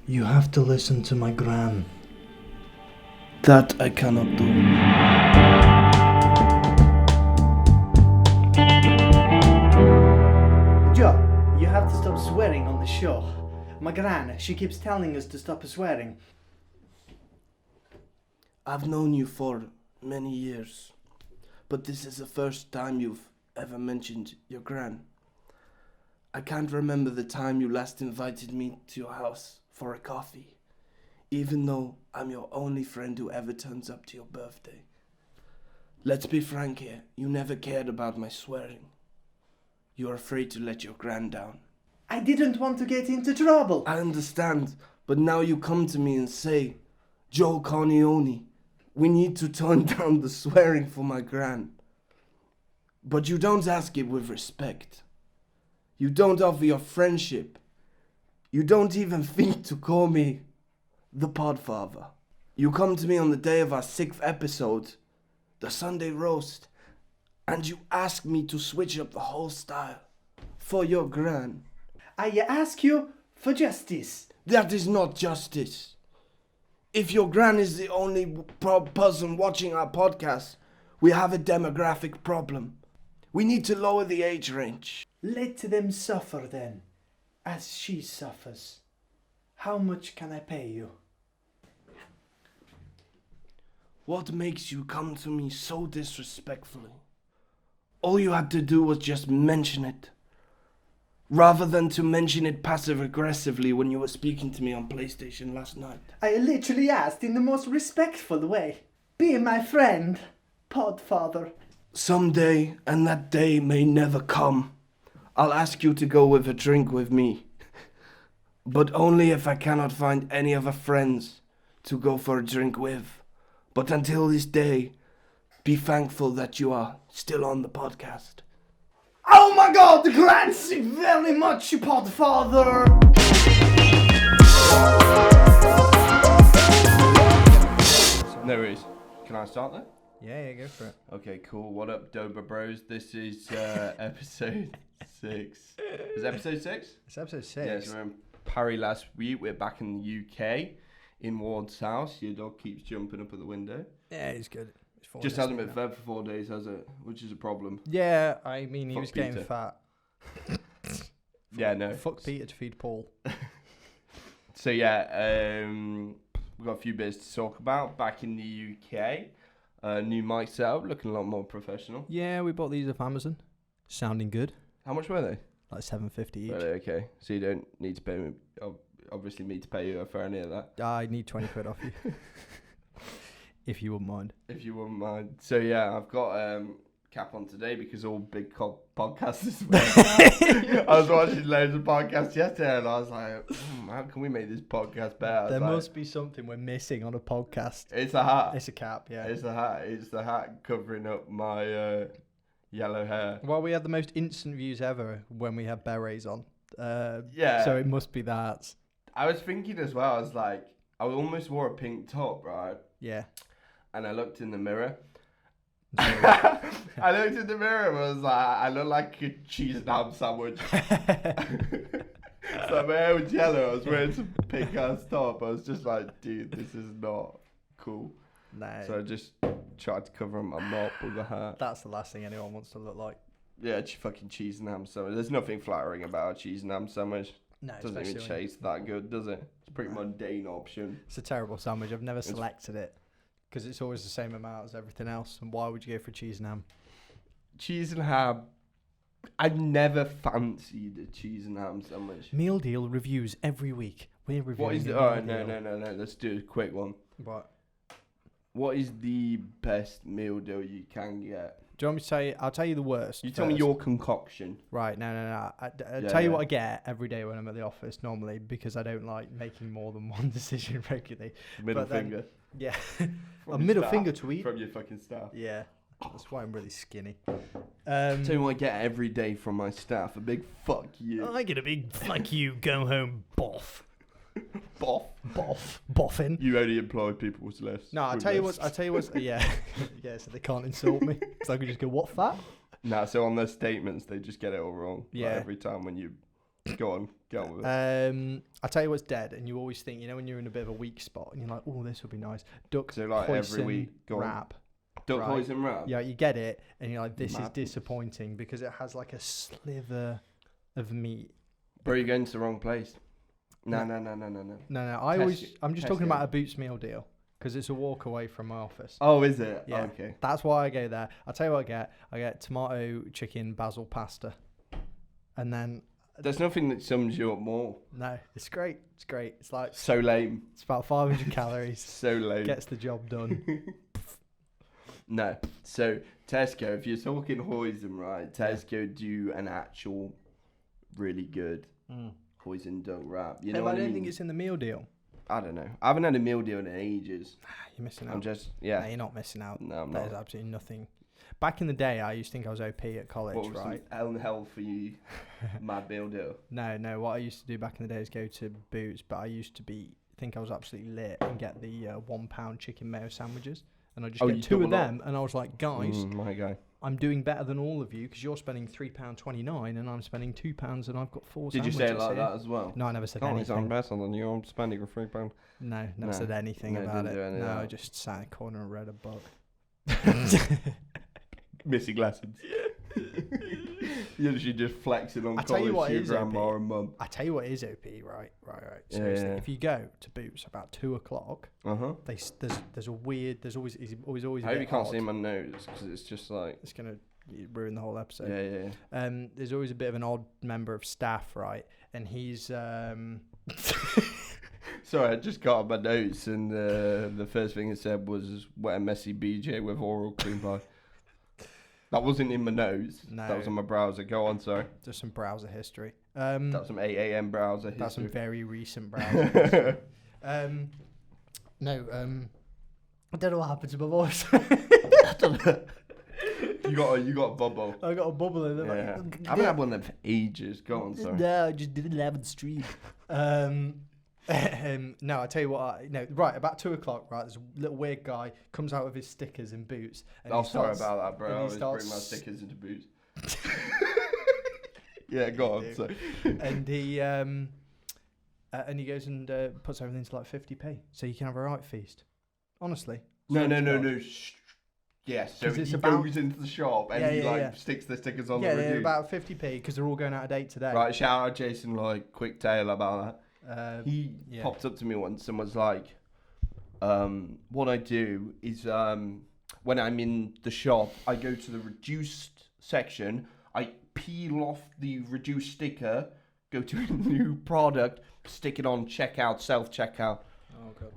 You have to listen to my gran. That I cannot do. Joe, you have to stop swearing on the show. My gran, she keeps telling us to stop swearing. I've known you for many years, but this is the first time you've ever mentioned your gran. I can't remember the time you last invited me to your house for a coffee, even though I'm your only friend who ever turns up to your birthday. Let's be frank here, you never cared about my swearing. You're afraid to let your gran down. I didn't want to get into trouble. I understand, but now you come to me and say, Joe Corleone, we need to tone down the swearing for my gran. But you don't ask it with respect. You don't offer your friendship. You don't even think to call me the Podfather. You come to me on the day of our 6th episode, the Sunday roast, and you ask me to switch up the whole style for your gran. I ask you for justice. That is not justice. If your gran is the only person watching our podcast, we have a demographic problem. We need to lower the age range. Let them suffer then, as she suffers. How much can I pay you? What makes you come to me so disrespectfully? All you had to do was just mention it, rather than to mention it passive-aggressively when you were speaking to me on PlayStation last night. I literally asked in the most respectful way. Be my friend, Podfather. Someday, and that day may never come, I'll ask you to go with a drink with me. But only if I cannot find any other friends to go for a drink with. But until this day, be thankful that you are still on the podcast. Oh my god, thanks very much, Podfather! No worries. Can I start then? Yeah, go for it. Okay, cool. What up, Dober Bros? This is episode 6. Is it episode 6? It's episode 6. Yeah, so we're in Paris last week. We're back in the UK, in Ward's house. Your dog keeps jumping up at the window. Yeah, he's good. He's Just hasn't been fed for 4 days, has it? Which is a problem. Yeah, I mean, he Fuck was getting Peter. fat. Yeah, no. Fuck Peter to feed Paul. So yeah, we've got a few bits to talk about. Back in the UK, new mic setup, looking a lot more professional. Yeah, we bought these off Amazon. Sounding good. How much were they? Like $7.50 each. Really, okay. So you don't need to pay me, obviously me to pay you for any of that. I need 20 quid off you. If you wouldn't mind. If you wouldn't mind. So yeah, I've got Cap on today because all big podcasters. I was watching loads of podcasts yesterday and I was like, how can we make this podcast better? There must be something we're missing on a podcast. It's a hat. It's a cap, yeah. It's a hat. It's the hat covering up my yellow hair. Well, we had the most instant views ever when we had berets on. Yeah. So it must be that. I was thinking as well, I was like, I almost wore a pink top, right? Yeah. And I looked in the mirror. I looked in the mirror and was like, I look like a cheese and ham sandwich. So my hair was yellow. I was wearing some pink ass top. I was just like, dude, this is not cool. No. So I just tried to cover my mop with a hat. That's the last thing anyone wants to look like. Yeah, fucking cheese and ham sandwich. There's nothing flattering about a cheese and ham sandwich. No, Doesn't even taste that good, does it? It's a pretty mundane option. It's a terrible sandwich. I've never selected it because it's always the same amount as everything else. And why would you go for cheese and ham? Cheese and ham. I never fancied a cheese and ham sandwich. Meal deal reviews every week. We're reviewing. What is the? Oh no! Let's do a quick one. What? What is the best meal deal you can get? Do you want me to tell you? I'll tell you the worst. You tell me your conconcoction. Right, no. I'll tell you what I get every day when I'm at the office normally because I don't like making more than one decision regularly. Middle finger. Yeah. A middle finger to eat. From your fucking staff. Yeah. That's why I'm really skinny. Tell you what I get every day from my staff. A big fuck you. I get a big fuck you, go home, boff. Boffin. You only employ people with less. No, I'll tell you what, yeah. Yeah, so they can't insult me. So I can just go, what fat? Nah, so on their statements, they just get it all wrong. Yeah. Like every time when you go on Go on with it. I tell you what's dead, and you always think, when you're in a bit of a weak spot, and you're like, oh, this would be nice. Duck So like every week, go on. wrap. Duck right. hoisin wrap. Yeah, you get it, and you're like, this is Madness. disappointing because it has like a sliver of meat. Bro, you're going to the wrong place. No. No, Tesco- I'm just Tesco. talking about a Boots meal deal because it's a walk away from my office. Oh, is it? Yeah. Okay. That's why I go there. I'll tell you what I get. I get tomato, chicken, basil pasta, and then There's nothing that sums you up more. no, it's great. It's great. It's like So lame. it's about 500 calories. So lame. Gets the job done. No. So Tesco, if you're talking hoisin, right? Tesco do an actual really good hoisin duck wrap. You know But what I I don't mean? think it's in the meal deal. I don't know. I haven't had a meal deal in ages. You're missing out. I'm just No, yeah. you're not missing out. No, I'm There's not. absolutely nothing. Back in the day, I used to think I was OP at college, What was right? some hell for you? Mad meal deal. No. What I used to do back in the day is go to Boots, but I used to think I was absolutely lit and get the £1 chicken mayo sandwiches, and I just Oh, get you 2 of double up? them, and I was like, guys, My guy. I'm doing better than all of you because you're spending £3.29 and I'm spending £2 and I've got 4 Did you sandwiches say it like here. that as well? No, I never said Can't anything. sound better than you. I'm spending a £3. No, never No. said anything No, about didn't it. do any of No, I that. just sat in a corner and read a book. Missing lessons. You're literally just flexing on I tell you what college to your is grandma OP. and mum. I tell you what is OP, right? Yeah, Seriously, yeah. if you go to Boots about 2 o'clock, Uh-huh. there's a weird, there's always a I hope bit you can't odd. see my nose because it's just like It's gonna ruin the whole episode. yeah. There's always a bit of an odd member of staff, right? And he's Sorry, I just got on my notes and the first thing it said was wet and messy BJ with oral cream pie. That wasn't in my notes. No. That was on my browser. Go on, sorry. just some browser history. That was some 8 a.m. browser That's some history. very recent browser history. I don't know what happened to my voice. You got a bubble. I got a bubble in it. Yeah. I haven't had one of them for ages. Go on, sorry. No, I just didn't have it stream. No, I tell you what. Right about 2 o'clock. Right, there's a little weird guy comes out with his stickers and boots. And Oh, he sorry starts- about that, bro. and I he always bring starts- my stickers into boots. Yeah, go on. So. And he goes and puts everything to like 50p, so you can have a right feast. Honestly. No. Swear to God. Yes, so 'Cause it's he about- goes into the shop and Yeah, he yeah, like yeah. sticks the stickers on Yeah, the they're review. about 50p because they're all going out of date today. Right, shout out Jason, like, quick tale about that. He yeah. popped up to me once and was like, what I do is when I'm in the shop, I go to the reduced section, I peel off the reduced sticker, go to a new product, stick it on checkout, self-checkout. Oh god.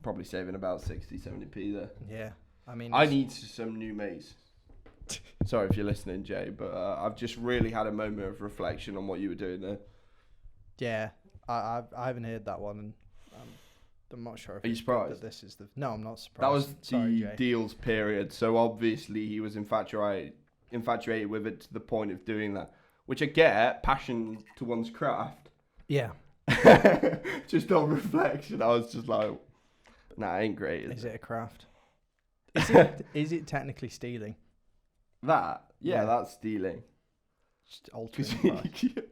Probably saving about 60, 70p there. Yeah. I mean, I need some new mates. Sorry if you're listening, Jay, but I've just really had a moment of reflection on what you were doing there. yeah. I haven't heard that one, and I'm not sure if Are you it's good surprised? that this is the. No, I'm not surprised. That was Sorry, the Jay. deals period, so obviously he was infatuated with it to the point of doing that, which I get, passion to one's craft. Yeah. Just on reflection, I was just like, nah, it ain't great. Is Is it a craft? Is it technically stealing? that? Yeah, Yeah. that's stealing. Just altering 'Cause the price.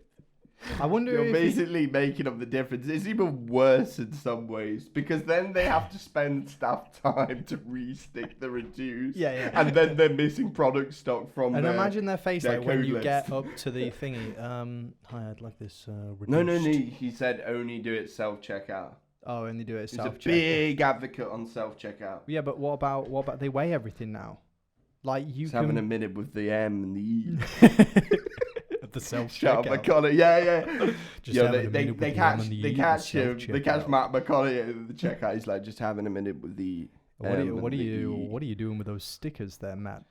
I wonder you're if basically making up the difference. It's even worse in some ways because then they have to spend staff time to re-stick the reduce. Yeah. And then they're missing product stock from And their... imagine their face their like when code you list. get up to the thingy. Hi, I'd like this reduced. No. He said only do it self-checkout. Oh, and they do it He's self a check. big advocate on self-checkout. Yeah, but what about they weigh everything now? Like you He's can having a minute with the M and the E. the self Shout out checkout. McConaughey. Yeah. Just Yo, having a they minute with the catch M and the they E, catch the him. They catch self-checkout. Matt McConaughey at the checkout. He's like just having a minute with the What M are you and what are the you E. what are you doing with those stickers there, Matt?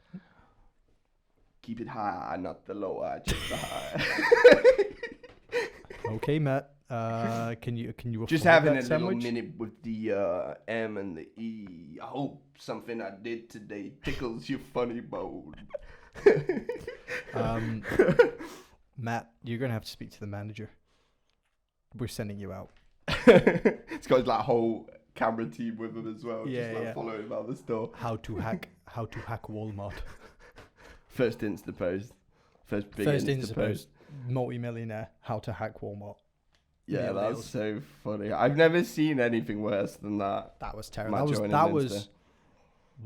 Keep it high, not the lower, just the high. Okay, Matt. Can you Just afford having that a sandwich? little minute with the M and the E. I hope something I did today tickles your funny bone. Matt, you're gonna have to speak to the manager. We're sending you out. It's got his like whole camera team with him as well. Yeah, just like yeah. following him out the store. How to hack Walmart. First Insta post. First big First Insta Insta post. multi-millionaire, how to hack Walmart. Yeah, Meal that's deals. so funny. I've never seen anything worse than that. That was terrible. Matt That joining was Insta. worse.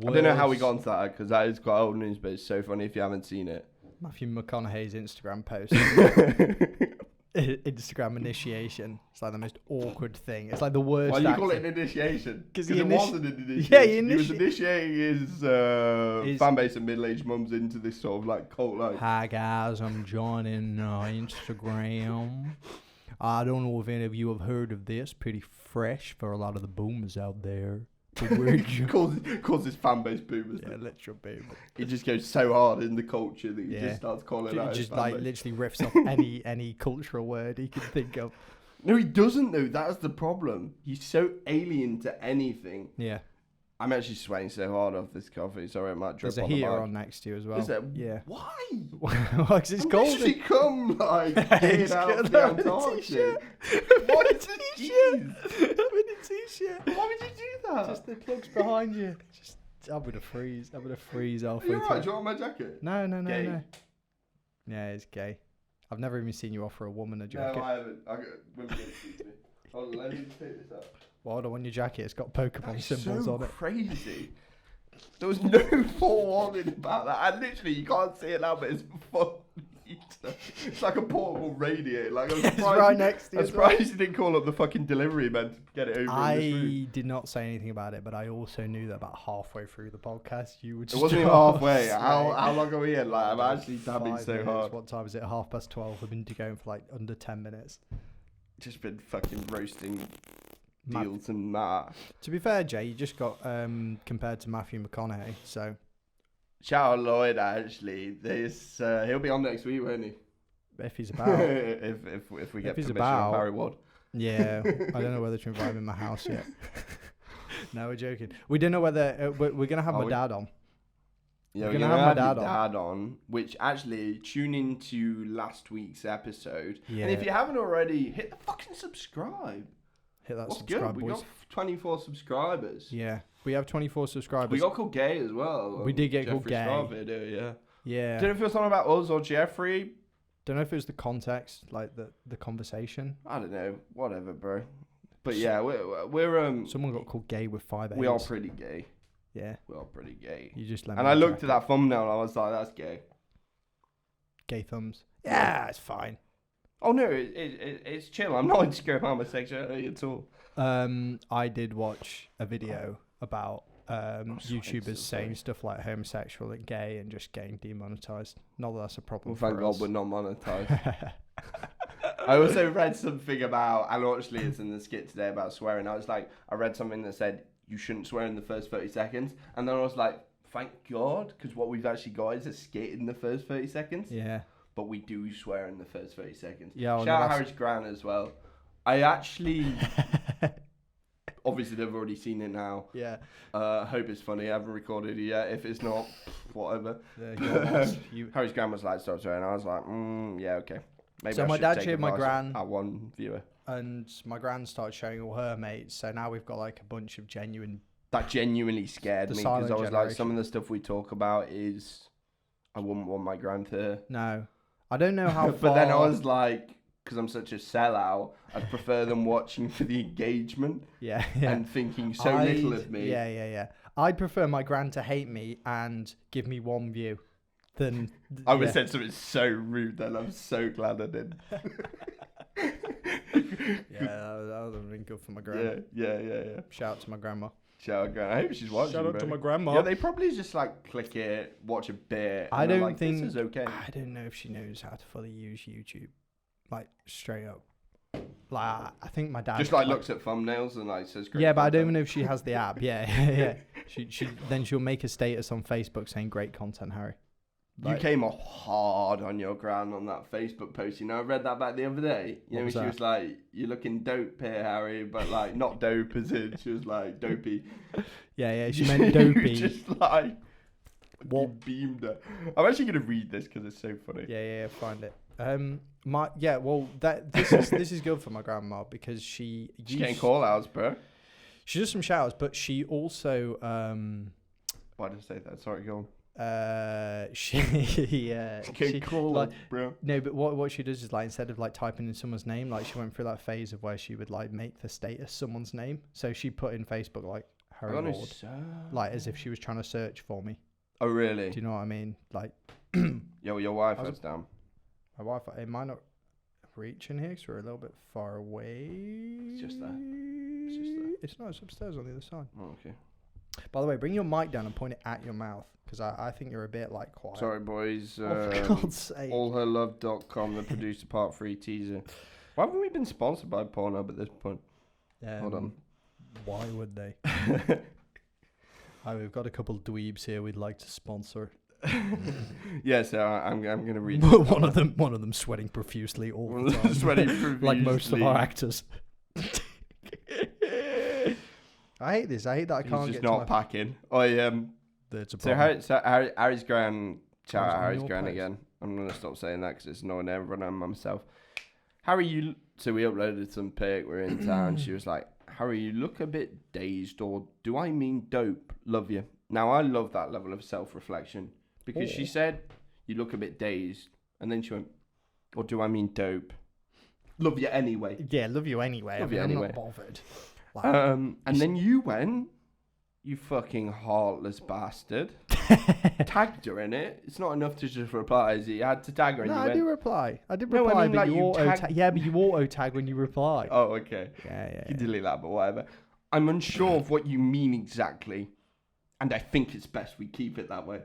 I don't know how we got onto that because that is quite old news, but it's so funny if you haven't seen it. Matthew McConaughey's Instagram post. Instagram initiation. It's like the most awkward thing. It's like the worst. Why do you call it acting. an initiation? 'Cause Because he it wasn't an initiation. Yeah, he was initiating his fan base of middle-aged mums into this sort of like cult like. Hi guys, I'm joining Instagram. I don't know if any of you have heard of this. Pretty fresh for a lot of the boomers out there. calls his fan base boomers. Yeah, literal boomer. He just goes so hard in the culture that he Yeah. just starts calling He out his just fan like base. literally riffs off any cultural word he can think of. No, he doesn't though. That's the problem. He's so alien to anything. Yeah. I'm actually sweating so hard off this coffee. Sorry, I might drip There's a on the heater mic. on next to you as well. Is there? Yeah. Why? Well, 'cause it's I'm cold. literally come like He's getting out got of the on a Antarctic. t-shirt. What is this? I'm in a t-shirt. Why would you do that? Just the plugs behind you. Just I'm gonna freeze. I'm gonna freeze Are halfway you through. alright? Do you want my jacket? No. Gay. Yeah, it's gay. I've never even seen you offer a woman a jacket. No, I haven't. Women don't speak to me. Hold on, let me just take this out. Well, hold on your jacket. It's got Pokemon That's symbols so on it. crazy. There was no forewarning about that. And literally, you can't see it now, but it's full heater. It's like a portable radiator. Like, I'm It's surprised, right next to you I'm as well. surprised you didn't call up the fucking delivery man to get it over in this room. I did not say anything about it, but I also knew that about halfway through the podcast, you would It wasn't even start halfway. saying- How long are we in? Like, I'm actually dabbing 5 so minutes. hard. What time is it? 12:30. We've been going for like under 10 minutes. Just been fucking roasting Matt- deals and that. To be fair, Jay, you just got compared to Matthew McConaughey, so Shout out Lloyd, actually. This he'll be on next week, won't he? if he's about, if we get he's permission about- from Harry Ward. yeah, I don't know whether to invite him in my house yet. No, we're joking. We don't know whether we're gonna have Are my we? dad on. Yeah, We're we're gonna gonna have my have dad your dad on, which actually tune into last week's episode. Yeah, And if you haven't already, hit the fucking subscribe. hit that What's subscribe, good? We boys. got 24 subscribers. Yeah, we have 24 subscribers. We got called gay as well. We did get called Jeffrey's gay. Star video, yeah. Yeah, Don't know if it was something about us or Jeffrey. don't know if it was the context, like the conversation. I don't know. Whatever, bro. But yeah, we're Someone got called gay with 5 A's. we are pretty gay. Yeah, We are pretty gay. you just let And me I looked jacket. at that thumbnail and I was like, that's gay. Gay thumbs. Yeah, it's fine. Oh no, it's chill. I'm not into homosexuality at all. I did watch a video about YouTubers so saying sorry. stuff like homosexual and gay and just getting demonetized. Not that that's a problem Well, for thank God us. we're not monetized. I also read something about, and actually it's in the skit today about swearing. I was like, I read something that said you shouldn't swear in the first 30 seconds. And then I was like, thank God, because what we've actually got is a skit in the first 30 seconds. Yeah. But we do swear in the first 30 seconds. Yeah, well, Shout out that's- Harris Grant as well. I actually, obviously they've already seen it now. Yeah. Hope it's funny. I haven't recorded it yet. If it's not, whatever. You, Harry's Grant was like, stop swearing. I was like, yeah, okay. Maybe So I my should dad take showed my advice gran- at one viewer. and my gran started showing all her mates. So now we've got like a bunch of genuine. That genuinely scared The me because I silent was like, some generation. of the stuff we talk about is, I wouldn't want my gran to. No, I don't know how far. But then I was like, because I'm such a sellout, I'd prefer them watching for the engagement yeah. and thinking so little I'd- of me. Yeah. I'd prefer my gran to hate me and give me one view than. I would have yeah. said something so rude then. I'm so glad I did. Yeah, that would have been good for my grandma. Yeah. Shout out to my grandma. Shout out, Gran. I hope she's watching. Shout out to bro. my grandma. Yeah, they probably just like click it, watch a bit. I and they're don't like, think this is okay. I don't know if she knows how to fully use YouTube, like straight up. Like I think my dad Just like looks at thumbnails and like says. Great Yeah, but I don't content. know if she has the app. Yeah. She'll make a status on Facebook saying great content, Harry. You Like- came off hard on your gran on that Facebook post. You know, I read that back the other day. You What know, was she that? was like, "You're looking dope here, Harry," but like not dope as in she was like dopey. Yeah. She meant dopey. Just like What? what beamed her. I'm actually gonna read this because it's so funny. Yeah. Find it. This is good for my grandma because she She's getting call outs, bro. She does some showers, but she also Why did I say that? Sorry, go Okay, cool, like, bro. no, but what she does is like instead of like typing in someone's name, like she went through that phase of where she would like make the status someone's name. So she put in Facebook like Harry I got no Lord, like as if she was trying to search for me. Oh really? Do you know what I mean? Like, Yo, your Wi-Fi's down. my Wi-Fi, it might not reach in here because we're a little bit far away. It's just there. It's just there. It's not. It's upstairs on the other side. Oh, okay. By the way, bring your mic down and point it at your mouth because I think you're a bit like quiet. Sorry, boys. Oh, for God's sake. Allherlove.com, the producer part 3 teaser. Why haven't we been sponsored by Pornhub at this point? Hold on. Why would they? We've got a couple of dweebs here we'd like to sponsor. Yeah, so I'm going to read one of them sweating profusely all the time. Sweating profusely. Like most of our actors. I hate this. I hate that I can't He's get just not packing. That's a So Harry's Gran, shout Comes out on Harry's your Gran place. again. I'm going to stop saying that because it's annoying everyone and myself. Harry, so we uploaded some pic, we're in town. She was like, Harry, you look a bit dazed, or do I mean dope? Love you. Now, I love that level of self-reflection because she said, you look a bit dazed. And then she went, or do I mean dope? Love you anyway. Yeah, love you anyway. Love you I'm anyway. not bothered. Like, And then you went, you fucking heartless bastard. Tagged her in it. It's not enough to just reply, is it? You had to tag her and no, you I went, do reply. I did No, I reply, mean, but like, you you auto tag- tag. Yeah, but you auto tag when you reply. oh, okay. Yeah. You delete that, but whatever. I'm unsure of what you mean exactly, and I think it's best we keep it that way.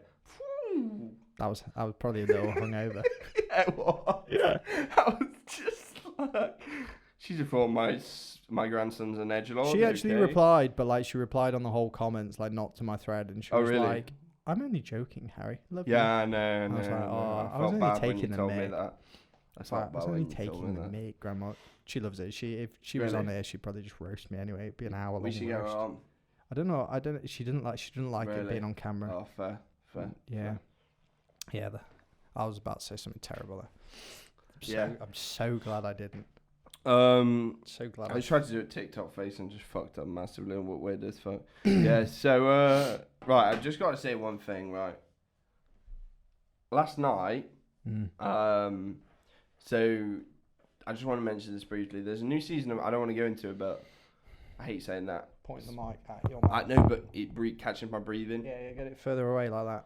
I was probably a little hungover. Yeah, it was. Yeah. I was just like, she just thought my grandson's an edgelord. She actually okay. replied, but like she replied on the whole comments, like not to my thread, and she Oh, was really? like, "I'm only joking, Harry. Love you." Yeah, I know. I was like, oh, I was felt only bad when you taking the told me mic. that. I It's like, felt I was bad only when you told taking me the that. mic, Grandma. She loves it. If she was Really? on there, she'd probably just roast me anyway. It'd be an hour long We should get her roast. on. I don't know. She didn't like it Really? being on camera. Oh, fair. Yeah. Yeah. I was about to say something terrible there. Yeah. I'm so glad I didn't. So glad. I tried to do a TikTok face and just fucked up massively and what weird as fuck. Yeah, so, right, I've just got to say one thing, right. Last night, so I just want to mention this briefly. There's a new season of, I don't want to go into it, but I hate saying that. Point the mic at your mouth. I know, but it catching my breathing. Yeah, get it further away like that.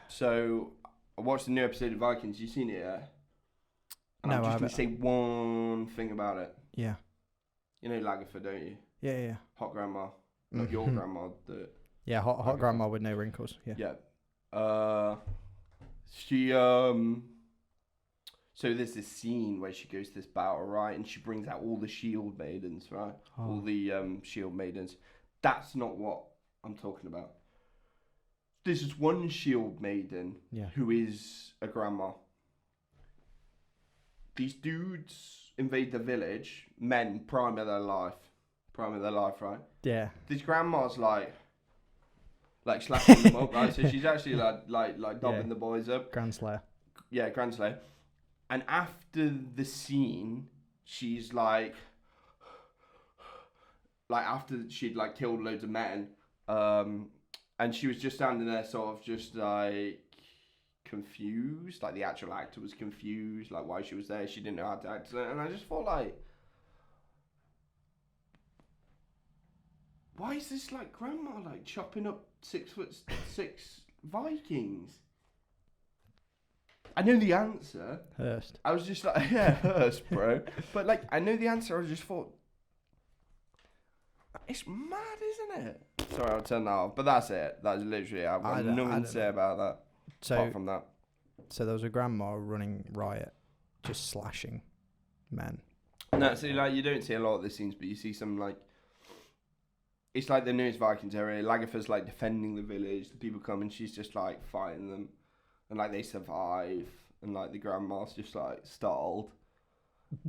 So, I watched the new episode of Vikings. You seen it yet? And No, I'm I just going haven't. to say one thing about it. Yeah. You know Lagerford, don't you? Yeah. Hot grandma. Not your grandma. Yeah, hot Okay. grandma with no wrinkles. Yeah. Yeah. She so there's this scene where she goes to this battle, right, and she brings out all the shield maidens, right? All the shield maidens. That's not what I'm talking about. There's just one shield maiden who is a grandma. These dudes invade the village, men, prime of their life, right? Yeah. This grandma's like slapping them up, right? So she's actually like dobbing the boys up. Grand Slayer. Yeah, Grand Slayer. And after the scene, she's like after she'd like killed loads of men, and she was just standing there sort of just like confused, like the actual actor was confused, like why she was there, she didn't know how to act, and I just thought like, why is this like grandma like chopping up 6'6" Vikings? I know the answer. Hurst. I was just like, yeah, Hurst, bro. But like, I know the answer. I just thought, it's mad, isn't it? Sorry, I'll turn that off. But that's it. That's literally it. I've got nothing to say about that. Apart from that. So there was a grandma running riot, just slashing men. No, see, like, you don't see a lot of the scenes, but you see some, like, it's like the newest Vikings area. Lagerford's, like, defending the village. The people come and she's just, like, fighting them. And, like, they survive. And, like, the grandma's just, like, stalled.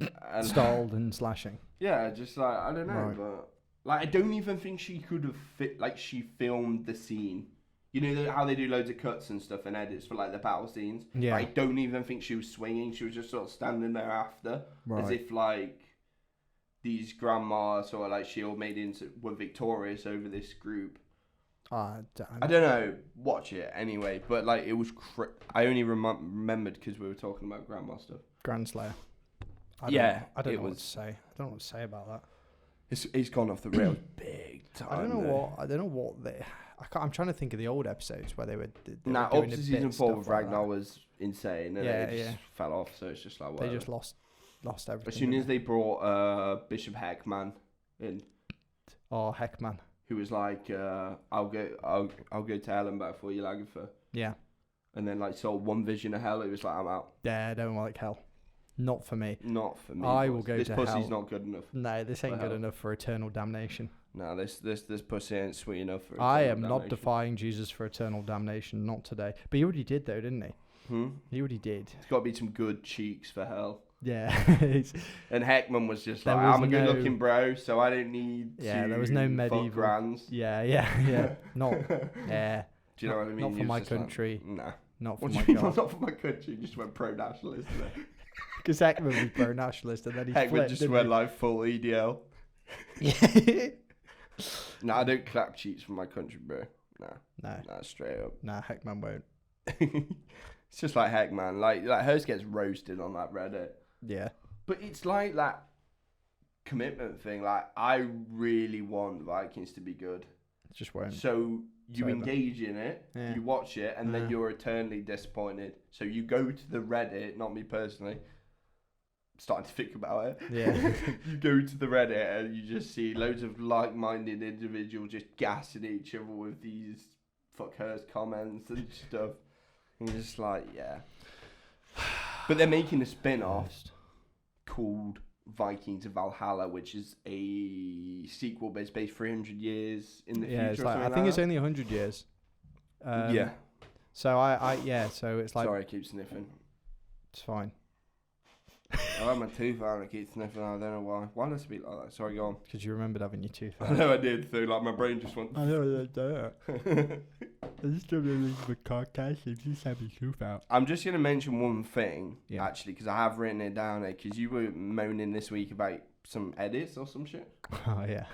And, Stalled and slashing. Yeah, just, like, I don't know, Right. but, like, I don't even think she could have she filmed the scene. You know how they do loads of cuts and stuff and edits for, like, the battle scenes? Yeah. I don't even think she was swinging. She was just sort of standing there after. Right. As if, like, these grandmas or, like, shield maidens were victorious over this group. I don't know. Watch it anyway. But like, it was. I only remembered because we were talking about Grandma stuff. Grand Slayer. I don't know what to say. I don't know what to say about that. It's gone off the rails big time. I don't know what they. I'm trying to think of the old episodes where they were. Up to season 4 with Ragnar was insane, and it just fell off. So it's just like whatever. They just lost everything. As soon as they brought Bishop Heckman in. Oh, Heckman. Who was like, I'll go to hell and back for you, Lagerfeld. Yeah. And then like saw one vision of hell. It was like, I'm out. Yeah, I don't like hell. Not for me. Not for me. I will go this to hell. This pussy's not good enough. No, this ain't good enough for eternal damnation. No, this pussy ain't sweet enough for. I am not defying Jesus for eternal damnation. Not today. But he already did though, didn't he? He already did. It's got to be some good cheeks for hell. Yeah. And Heckman was just like, I'm a good-looking bro, so I don't need. Yeah, there was no medieval. Grands. Yeah. Not. Yeah. Do you know what I mean? Not for my country. Like, nah. Not for what my do you mean, God. not for my country. You just went pro-nationalist there. Because Heckman was pro-nationalist, and then he Heckman just went like full EDL. Yeah. No, I don't clap cheeks for my country, bro. Nah, straight up. Nah, Heckman won't. It's just like Heckman. Like hers gets roasted on that Reddit. Yeah. But it's like that commitment thing. Like, I really want Vikings to be good. It just won't. So you engage in it, you watch it, and then you're eternally disappointed. So you go to the Reddit, not me personally. Starting to think about it. Yeah. You go to the Reddit and you just see loads of like-minded individuals just gassing each other with these fuck hers comments and stuff. And you're just like, yeah. But they're making a spin-off called Vikings of Valhalla, which is a sequel based 300 years in the future. It's like, I think it's only 100 years. Yeah. So so it's like. Sorry, I keep sniffing. It's fine. I had my tooth out and I keep sniffing. I don't know why. Why does it speak like that? Sorry, go on. Because you remembered having your tooth I out. know I did. So like my brain just went. I know I did that. I just don't know the podcast. You just have your tooth out. I'm just gonna mention one thing actually, because I have written it down there. Because you were moaning this week about some edits or some shit. Oh yeah.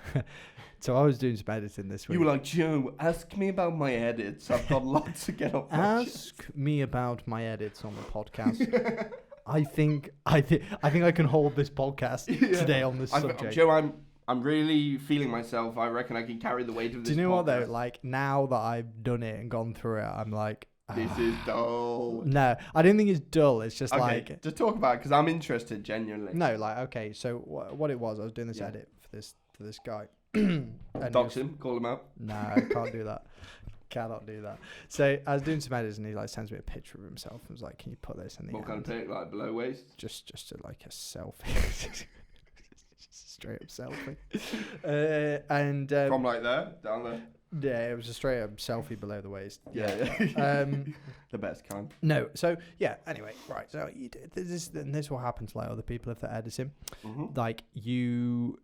So I was doing some editing this week. You were like, Joe, ask me about my edits. I've got lots to get off. Ask me about my edits on the podcast. I think I can hold this podcast today on this subject. Joe, I'm really feeling myself. I reckon I can carry the weight of this. Do you know podcast. what though? Like now that I've done it and gone through it, I'm like, this is dull. No, I don't think it's dull. It's just okay, like just talk about it because I'm interested genuinely. No, like okay. So what it was, I was doing this edit for this guy. Dox him, call him out. No, I can't do that. Cannot do that. So I was doing some edits and he like sends me a picture of himself and was like, "Can you put this in the What kind of pic? Like below waist? Just like a selfie." Straight up selfie. And from like there down there. Yeah, it was a straight up selfie below the waist. Yeah. The best kind. No, so yeah. Anyway, right. So you did this will happen to like other people if they're editing. Mm-hmm. Like you,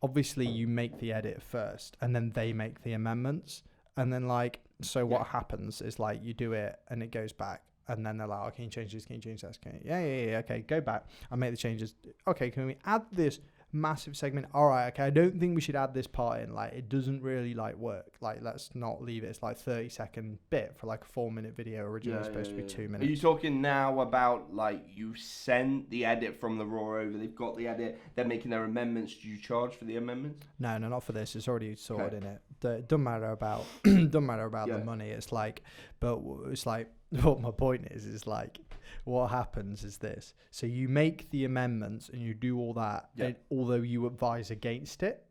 obviously you make the edit first, and then they make the amendments, and then like so what happens is like you do it and it goes back. And then they're like, oh, can you change this? Can you change that? Yeah. Okay, go back. I make the changes. Okay, can we add this massive segment? All right, okay. I don't think we should add this part in. Like, it doesn't really like work. Like, let's not leave it. It's like 30-second bit for like a 4-minute video. Originally supposed to be 2 minutes. Are you talking now about like you sent the edit from the raw over? They've got the edit. They're making their amendments. Do you charge for the amendments? No, not for this. It's already sorted in it. It doesn't matter about the money. It's like, but it's like. What my point is like what happens is this. So you make the amendments and you do all that, although you advise against it.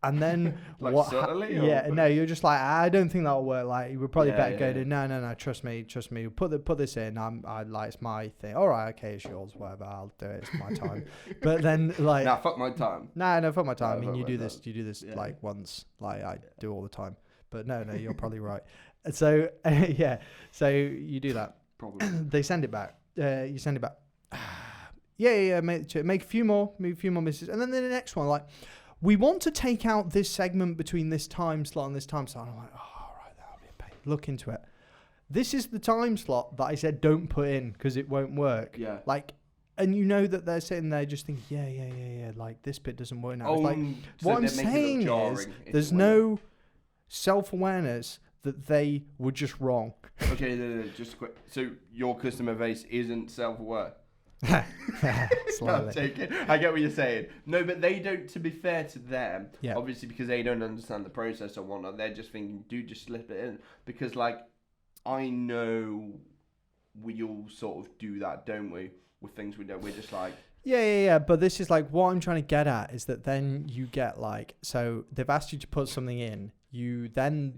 And then like what? No, you're just like, I don't think that'll work. Like, you would probably better go to no. Trust me. Put this in. I like it's my thing. All right, okay, it's yours. Whatever. I'll do it. It's my time. But then like, nah, fuck my time. No, fuck my time. I mean, you do this like once. Like I do all the time. But no, you're probably right. So so you do that. Probably. They send it back. You send it back. Make a few more misses, and then the next one, like, we want to take out this segment between this time slot and this time slot. And I'm like, oh, all right, that'll be a pain. Look into it. This is the time slot that I said don't put in because it won't work. Yeah. Like, and you know that they're sitting there just thinking, yeah. Like this bit doesn't work now. Oh, like so what I'm saying is, there's no. self-awareness that they were just wrong. Okay, no, just quick. So your customer base isn't self-aware? No, I'm taking. I get what you're saying. No, but they don't. To be fair to them, obviously because they don't understand the process or whatnot, they're just thinking, "Dude, just slip it in." Because like, I know we all sort of do that, don't we? With things we don't. We're just like. Yeah. But this is like what I'm trying to get at is that then you get like, so they've asked you to put something in. You then,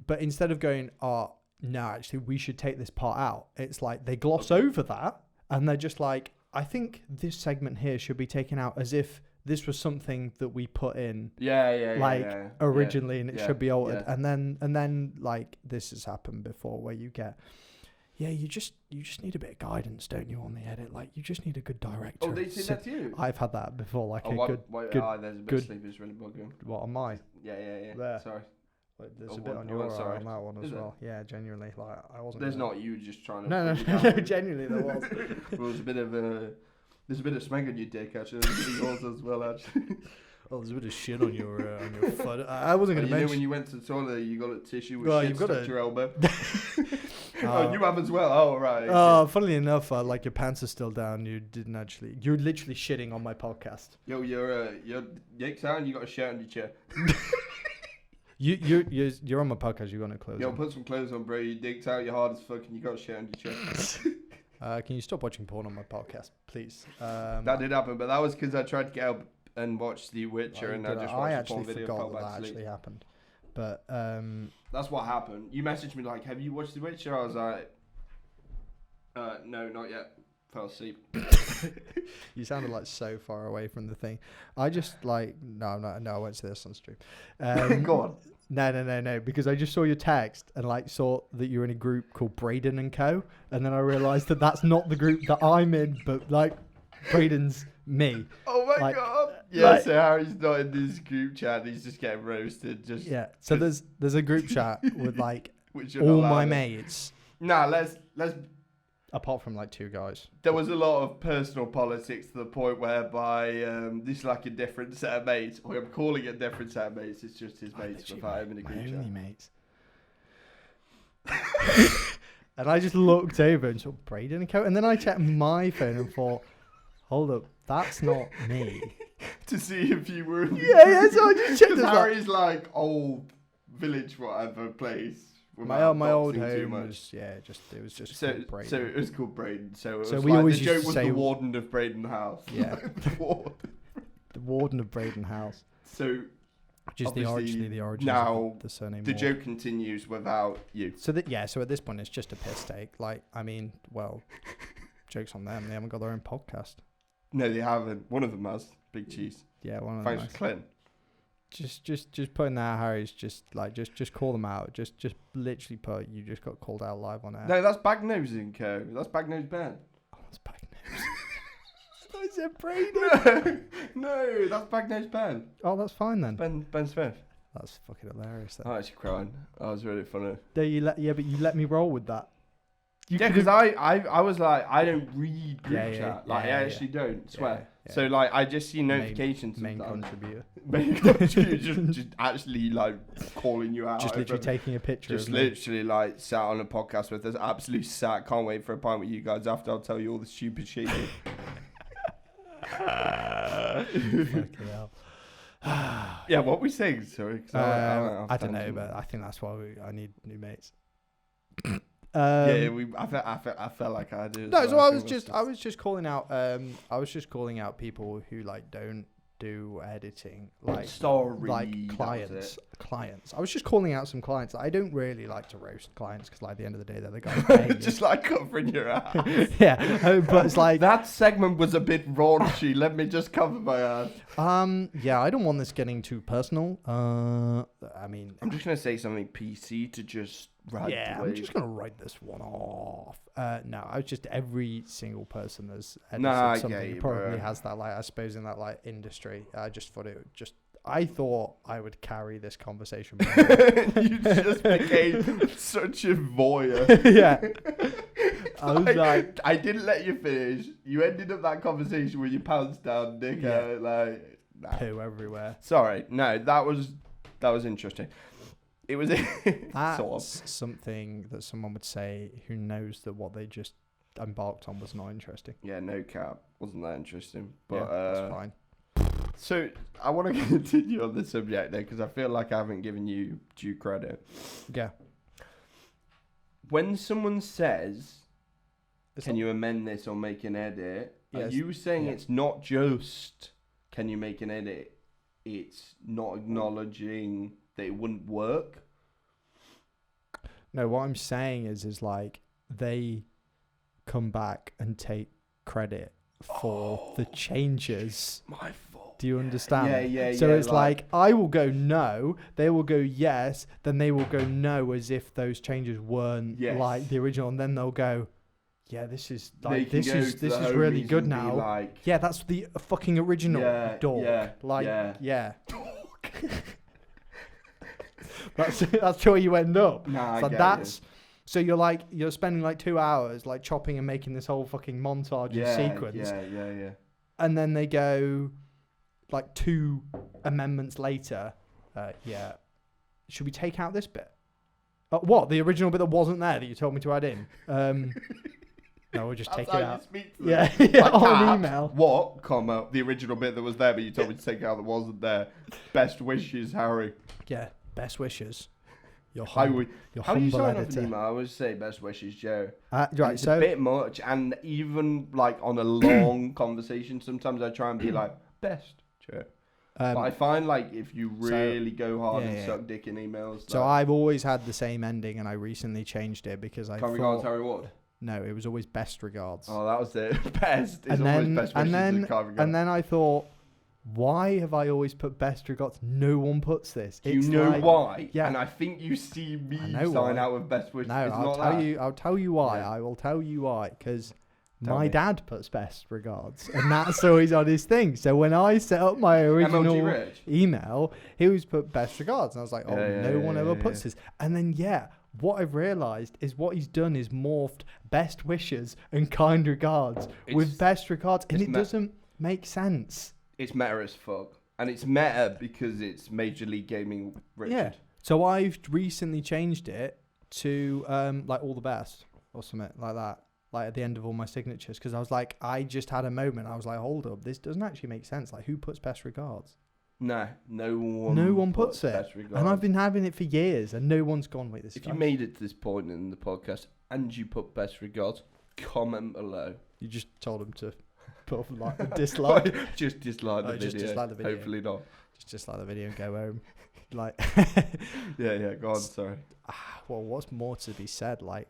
but instead of going, oh no, actually we should take this part out. It's like they gloss over that. And they're just like, I think this segment here should be taken out as if this was something that we put in, originally, and it should be altered. Yeah. And then like this has happened before, where you get, you just need a bit of guidance, don't you, on the edit? Like you just need a good director. Oh, they said that to you. I've had that before. Like there's a bit of sleep is really bugging. What on mine? Yeah. There. Sorry. Like, there's a bit on your eye on that one as well. Yeah, genuinely. Like I wasn't. There's not you just trying to. No, genuinely there was. Well, there's a bit of smeg on your dick actually. There's a bit of yours as well actually. Oh, there's a bit of shit on your foot. I wasn't going to mention. You know when you went to the toilet, you got a tissue with shit stuck to your elbow. Oh, you have as well. Oh, right. Oh, funnily enough, like your pants are still down. You didn't actually. You're literally shitting on my podcast. Yo, your dick's out and you got a shirt on your chair. You're on my podcast. You got no clothes. Yo, put some clothes on, bro. Your dick's out. You're hard as fuck, and you got a shirt on your chest. Can you stop watching porn on my podcast, please? That did happen, but that was because I tried to get up and watch The Witcher, and I just watched a porn video. I forgot that actually happened. But that's what happened. You messaged me like, "Have you watched The Witcher?" I was like, "No, not yet." Fell asleep. You sounded like so far away from the thing. I just like no, I won't say this on stream. Go on. No, because I just saw your text and like saw that you're in a group called Braden and Co. And then I realised that that's not the group that I'm in, but like Braden's me. Oh my god! Yeah, so Harry's not in this group chat. He's just getting roasted. So there's a group chat with like all my mates. Nah, let's. Apart from like two guys. There was a lot of personal politics to the point whereby this is like a different set of mates. Or I'm calling it a different set of mates. It's just his mates without him in a group chat. Only mates. And I just looked over and saw Braden and Co. And then I checked my phone and thought, hold up, that's not me. To see if you were in the Yeah, so I just checked. Because Harry's like old village whatever place. My old home was it was just so it was called Braden. So we always the used joke to was say the warden of Braden House. Yeah, the warden of Braden House. So which is the origin now of the surname. The joke continues without you. So at this point it's just a piss take. Like I mean, well, jokes on them. They haven't got their own podcast. No, they haven't. One of them has. Big cheese. Yeah, one of them. Thanks for Clint. Just putting that, Harry's just call them out. Just literally put you just got called out live on air. No, that's Bagnosing Co. That's Bagnose Ben. Oh, that's Bagnose. I said Brady. No, that's Bagnose Ben. Oh, that's fine then. Ben Smith. That's fucking hilarious. Then. I'm actually crying. That was really funny. But you let me roll with that. Because I was like, I don't read group chat. Like, I actually don't, swear. Yeah. So, like, I just see notifications. Main contributor. Main contributor, just actually, like, calling you out. Just literally taking a picture just literally, like, sat on a podcast with us. Absolutely sat. Can't wait for a pint with you guys after I'll tell you all the stupid shit. Fucking hell. Yeah, what we saying? Sorry. I don't know, but I think that's why I need new mates. I felt like I did. No, so I was just calling out people who like don't do editing, like clients. I was just calling out some clients. I don't really like to roast clients because, like, at the end of the day, they're the guys. Just like covering your ass. Yeah, but it's like that segment was a bit raunchy. Let me just cover my ass. Yeah, I don't want this getting too personal. I mean, I'm just gonna say something PC to just. I'm just gonna write this one off. No, I was just every single person that's edited something probably has that, like, I suppose in that like industry. I just thought I thought I would carry this conversation. You just became such a voyeur. Yeah. I was like, I didn't let you finish. You ended up that conversation with your pants down, Nick. Poo everywhere. Sorry, no, that was interesting. It was That's sort of. something that someone would say who knows that what they just embarked on was not interesting. Yeah, no cap. Wasn't that interesting? But Yeah, that's fine. So I want to continue on the subject there because I feel like I haven't given you due credit. Yeah. When someone says, It's "Can not- you amend this or make an edit?" Are Yes. you saying Yeah. it's not just "Can you make an edit"? It's not acknowledging that it wouldn't work. No, what I'm saying is like they come back and take credit for the changes. My fault. Do you understand? Yeah. So it's like I will go no, they will go yes, then they will go no as if those changes weren't Yes. like the original, and then they'll go, yeah, this is like They can this go is to the really homies good and be now. Like, Yeah, that's the fucking original dog. yeah. That's where you end up. Nah, I So get that's so you're spending like 2 hours like chopping and making this whole fucking montage you. and sequence, Yeah. and then they go like 2 amendments later. Yeah, should we take out this bit? What, the original bit that wasn't there that you told me to add in? No, we'll just take it out. Yeah, Like on caps, email. What, comma, the original bit that was there, but you told me to take out that wasn't there. Best wishes, Harry. Yeah, best wishes. Your How do you humble sign off editor. an email? I always say best wishes, Joe. And Right, it's so a bit much, and even like on a long conversation, sometimes I try and be like best, Joe. But I find like if you really go hard and suck dick in emails. So like, I've always had the same ending, and I recently changed it because I Kind regards, Harry Ward. no, it was always best regards. Oh, that was it. Best. It's and always then best wishes and then kind regards. and then I thought, why have I always put best regards? No one puts this. Do you It's know like- why? Yeah. And I think you see me I know sign why. out with best wishes. No, It's I'll not tell that. you. I'll tell you why. Yeah. I will tell you why. Because Tell my me. dad puts best regards, and that's always on his thing. So when I set up my original MLG Rich. email, he always put best regards, and I was like, oh, Yeah, no one ever yeah. puts this. And then what I've realised is what he's done is morphed best wishes and kind regards with It's- best regards, and it's it doesn't make sense. It's meta as fuck. And it's meta because it's Major League Gaming Richard. Yeah. So I've recently changed it to like all the best or something like that. Like at the end of all my signatures, because I was like, I just had a moment. I was like, hold up, this doesn't actually make sense. Like, who puts best regards? No one. No one puts it. Best regards. And I've been having it for years, and no one's gone, wait, this If guy. you made it to this point in the podcast and you put best regards, comment below. You just told him to put like a dislike. Just dislike the Oh, video. just dislike the video. Hopefully not. Just dislike the video and go home. Like, Yeah. Go on. Sorry. well, what's more to be said? Like,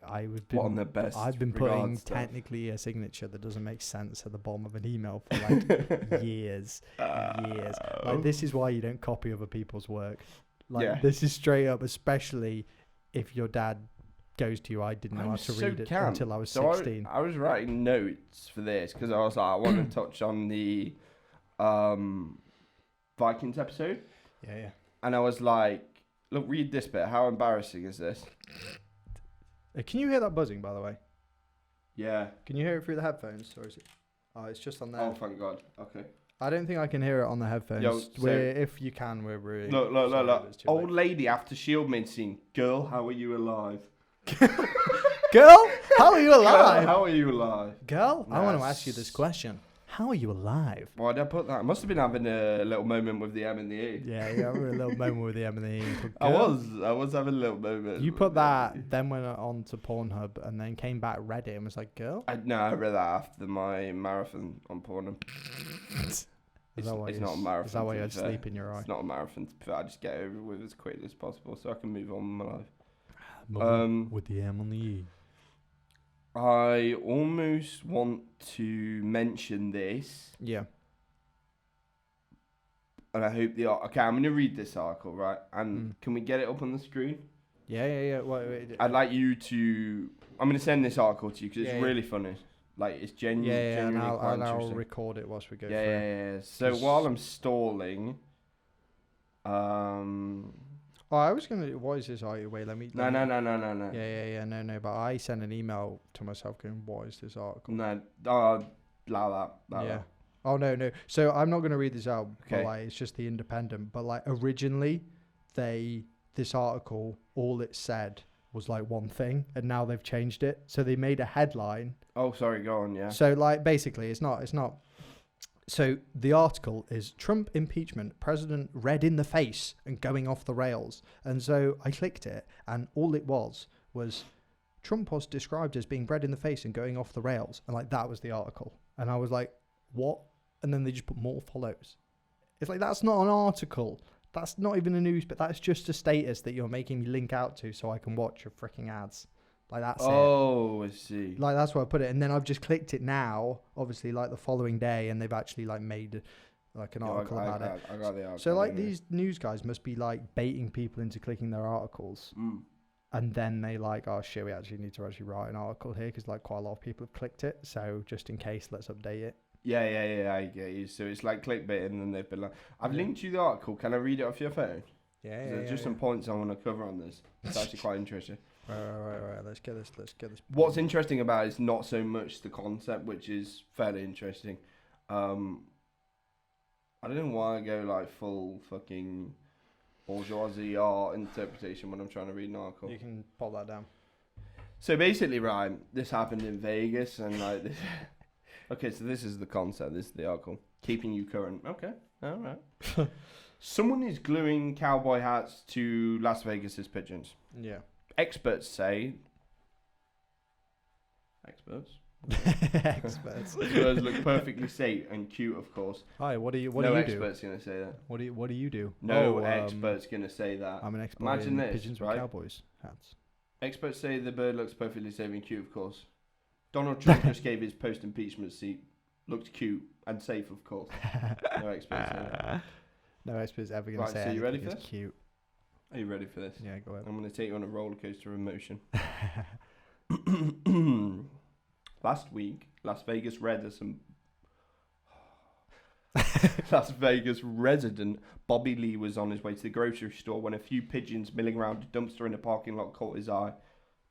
What on the best? I've been putting regards stuff? technically a signature that doesn't make sense at the bottom of an email for like years. Like, this is why you don't copy other people's work. Like, Yeah. this is straight up, especially if your dad goes to you. I didn't know how I'm to so read it camp. until I was So 16. I was writing notes for this because I was like, I want to touch on the Vikings episode, Yeah. and I was like, look, read this bit. How embarrassing is this? Can you hear that buzzing, by the way? Yeah. Can you hear it through the headphones, or is it? Oh, it's just on there. Oh, thank God. Okay. I don't think I can hear it on the headphones. Yo, so- If you can, we're really Look. sorry that it's too Old late. lady after Shield mid scene. Girl, how are you alive? Girl, how are you Girl, alive? how are you alive? Girl, I want to Nice. ask you this question. How are you alive? Why did I put that? I must have been having a little moment with the M and the E. Yeah, you have a little moment with the M and the E. I was having a little moment. You with put the that, M&E. then went on to Pornhub, and then came back, read it, and was like, "Girl." I read that after my marathon on Pornhub. Is that why It's you- not a marathon. Is that why to you be had fair. sleep in your eye? It's not a marathon. To be fair. I just get over it with as quickly as possible so I can move on with my life. With the M on the E. I almost want to mention this, Yeah. and I hope okay, I'm going to read this article, right? And can we get it up on the screen? Yeah. Wait. I'd like you to... I'm going to send this article to you because it's Yeah. really funny. Like, it's Yeah, and genuinely quite I'll interesting. record it whilst we go Yeah, through. yeah. So Just- while I'm stalling... Oh, I was gonna. What is this? Wait, let me. No. Yeah. No. But I sent an email to myself going, "What is this article?" No, allow that. Yeah. Oh no. So I'm not gonna read this out. Okay. But like, it's just the Independent. But like, originally, this this article, all it said was like one thing, and now they've changed it. So they made a headline. Oh, sorry, go on, yeah. So like basically it's not. So the article is Trump impeachment, president red in the face and going off the rails. And so I clicked it, and all it was Trump was described as being red in the face and going off the rails. And like that was the article. And I was like, what? And then they just put more follows. It's like, that's not an article. That's not even a news, but that's just a status that you're making me link out to so I can watch your freaking ads. Like that's it. Oh, I see. Like that's where I put it, and then I've just clicked it now. Obviously, like the following day, and they've actually like made like an article about it. I got the article. So like these news guys must be like baiting people into clicking their articles, and then they like, oh shit, we actually need to actually write an article here because like quite a lot of people have clicked it. So just in case, let's update it. Yeah, I get you. So it's like clickbait, and then they've been like, I've linked you the article. Can I read it off your phone? Yeah, There's just some points I want to cover on this. It's actually quite interesting. Right. Let's get this. What's interesting about it is not so much the concept, which is fairly interesting. I don't know why I go like full fucking bourgeoisie art interpretation when I'm trying to read an article. You can pop that down. So basically, right, this happened in Vegas, and like this. Okay, so this is the concept. This is the article. Keeping you current. Okay, all right. Someone is gluing cowboy hats to Las Vegas's pigeons. Yeah. Experts say. Experts look perfectly safe and cute, of course. Hi, what do you no do? expert's gonna say that. What do you do? No expert's gonna say that. I'm an expert Imagine in this, pigeons right? with cowboys hats. Experts say the bird looks perfectly safe and cute, of course. Donald Trump just gave his post-impeachment speech. Looked cute and safe, of course. No experts say that. No expert's ever gonna Right, say so you ready anything for is this? cute. Are you ready for this? Yeah, go ahead. I'm going to take you on a roller coaster of emotion. Last week, Las Vegas resident Bobby Lee was on his way to the grocery store when a few pigeons milling around a dumpster in a parking lot caught his eye.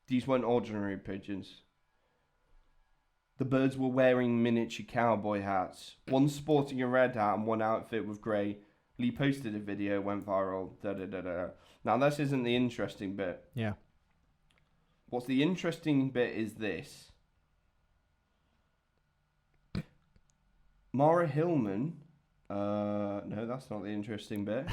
These weren't ordinary pigeons. The birds were wearing miniature cowboy hats, one sporting a red hat and one outfit with grey. Lee posted a video, went viral. Now, this isn't the interesting bit. Yeah. What's the interesting bit is this. Mara Hillman. No, that's not the interesting bit.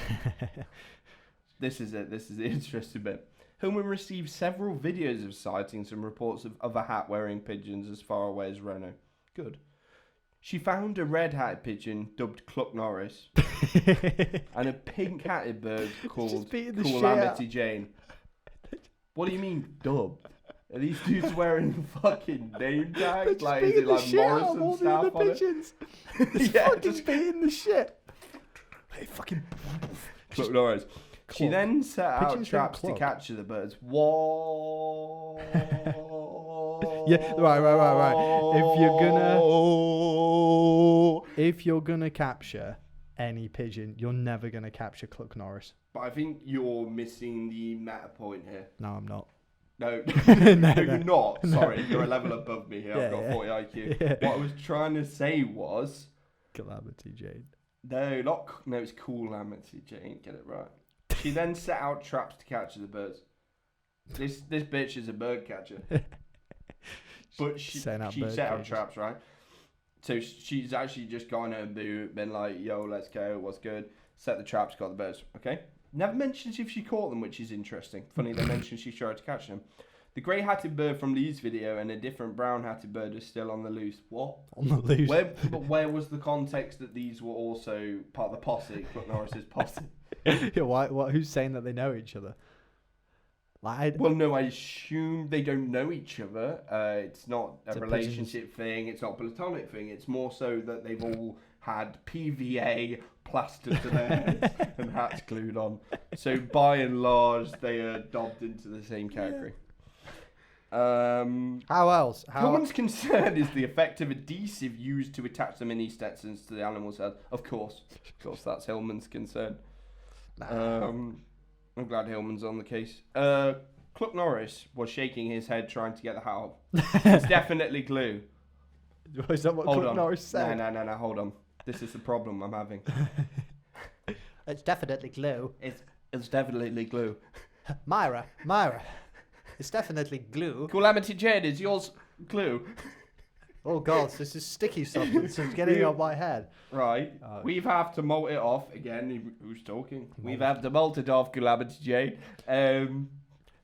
This is it. This is the interesting bit. Hillman received several videos of sightings and reports of other hat-wearing pigeons as far away as Reno. Good. She found a red-hatted pigeon dubbed Cluck Norris and a pink-hatted bird called Calamity Jane. What do you mean dubbed? Are these dudes wearing fucking name tags? Like, is it like Morrison stuff on it? Yeah, just beating the shit. Hey, fucking Cluck Norris. She then set out Pigeons traps to don't capture the birds. Whoa. Yeah, right. If you're gonna capture any pigeon, you're never gonna capture Cluck Norris. But I think you're missing the meta point here. No, I'm not. No, No, you're not. Sorry, you're a level above me here. Yeah, I've got 40 IQ. Yeah. What I was trying to say was... Calamity Jane. No, it's Calamity Jane. Get it right. She then set out traps to capture the birds. This bitch is a bird catcher. But she set out traps, right? So she's actually just gone and been like, yo, let's go, what's good? Set the traps, got the birds, okay? Never mentions if she caught them, which is interesting. Funny, they mentioned she tried to catch them. The grey-hatted bird from Lee's video and a different brown-hatted bird is still on the loose. What? On the loose? Where was the context that these were also part of the posse, Cluck Norris's posse? Yeah, what? Who's saying that they know each other? Like, Well, no, I assume they don't know each other. It's not a relationship thing. It's not a platonic thing. It's more so that they've all had PVA plastered to their heads and hats glued on. So by and large, they are dobbed into the same category. how else? Hillman's concern is the effective adhesive used to attach the mini Stetsons to the animal's head. Of course, that's Hillman's concern. I'm glad Hillman's on the case. Cluck Norris was shaking his head trying to get the hat off. It's definitely glue. Is that what Cluck Norris said? No, hold on. This is the problem I'm having. It's definitely glue. It's definitely glue. Myra, it's definitely glue. Calamity Jane, is yours glue? Oh God, this is sticky substance. It's getting on my head. Right. We've have to molt it off again. Who's talking? We've have to molt it off, Calamity Jane,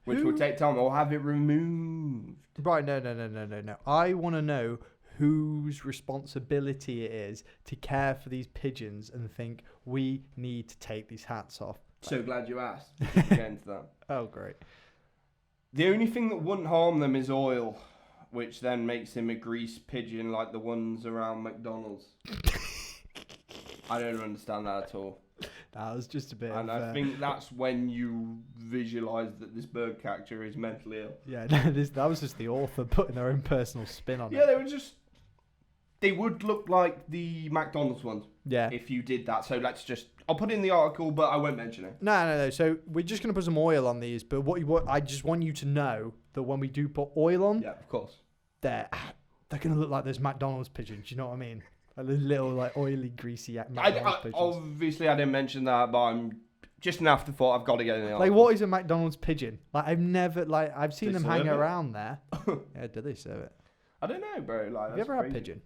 which will take time. Or have it removed. Right? No. I want to know whose responsibility it is to care for these pigeons and think we need to take these hats off. So glad you asked. We'll get into that. Oh, great. The only thing that wouldn't harm them is oil, which then makes him a grease pigeon like the ones around McDonald's. I don't understand that at all. That was just a bit. And I think that's when you visualise that this bird catcher is mentally ill. Yeah, no, that was just the author putting their own personal spin on Yeah, it. they would look like the McDonald's ones. Yeah. If you did that. So I'll put it in the article, but I won't mention it. No. So we're just going to put some oil on these, but what I just want you to know that when we do put oil on, Yeah, of course. they're going to look like those McDonald's pigeons. You know what I mean? Like the little, like, oily, greasy McDonald's pigeons. Obviously, I didn't mention that, but I'm just an afterthought. I've got to get in the article. Like, what is a McDonald's pigeon? Like, I've seen They them serve hang it? around there. Yeah, do they serve it? I don't know, bro. Like, Have you ever had pigeon?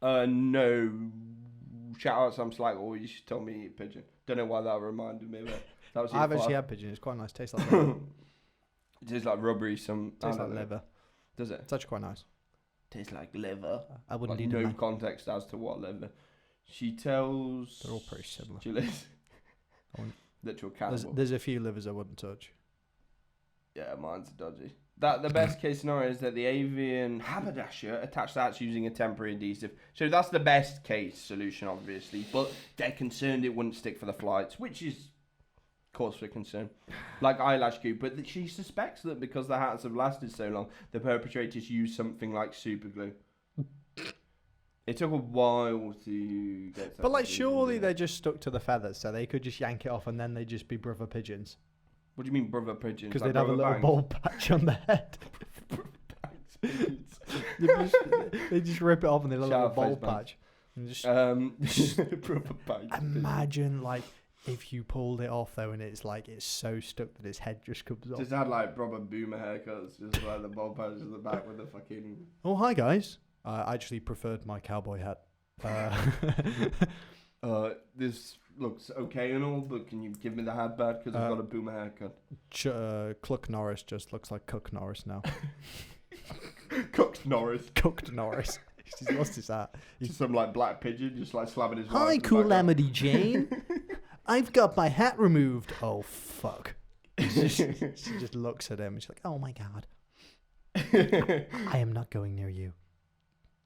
No. Shout out some slack. Or you should tell me to eat pigeon. Don't know why that reminded me of it. That was I've actually had pigeon. It's quite nice. Tastes like liver. It tastes like rubbery. Tastes like liver. Does it? It's actually quite nice. Tastes like liver. I wouldn't Like eat no them. context as to what liver. She tells. They're all pretty similar. Julius. Literal cannibal. There's a few livers I wouldn't touch. Yeah, mine's dodgy. The best case scenario is that the avian haberdasher attached that using a temporary adhesive. So that's the best case solution, obviously. But they're concerned it wouldn't stick for the flights, which is cause for concern. Like eyelash goo. But she suspects that because the hats have lasted so long, the perpetrators used something like super glue. It took a while to get. But like, surely they're just stuck to the feathers, so they could just yank it off and then they'd just be brother pigeons. What do you mean, brother pigeons? Because Like they'd have a little bangs? bald patch on their head. They just rip it off and they have a Shout little out bald face patch. And just Brother bangs. imagine, like, if you pulled it off though, and it's like it's so stuck that his head just comes off. Just had like proper boomer haircuts, just like the bald patch in the back with the fucking. Oh, hi guys. I actually preferred my cowboy hat. This looks okay and all, but can you give me the hat back because I've got a boomer haircut? Cluck Norris just looks like Cook Norris now. Cooked Norris. Cooked Norris. He's lost his hat. Just some like black pigeon, just like slapping his. Hi, Calamity Jane. I've got my hat removed. Oh fuck. She just looks at him and she's like, "Oh my god, I am not going near you."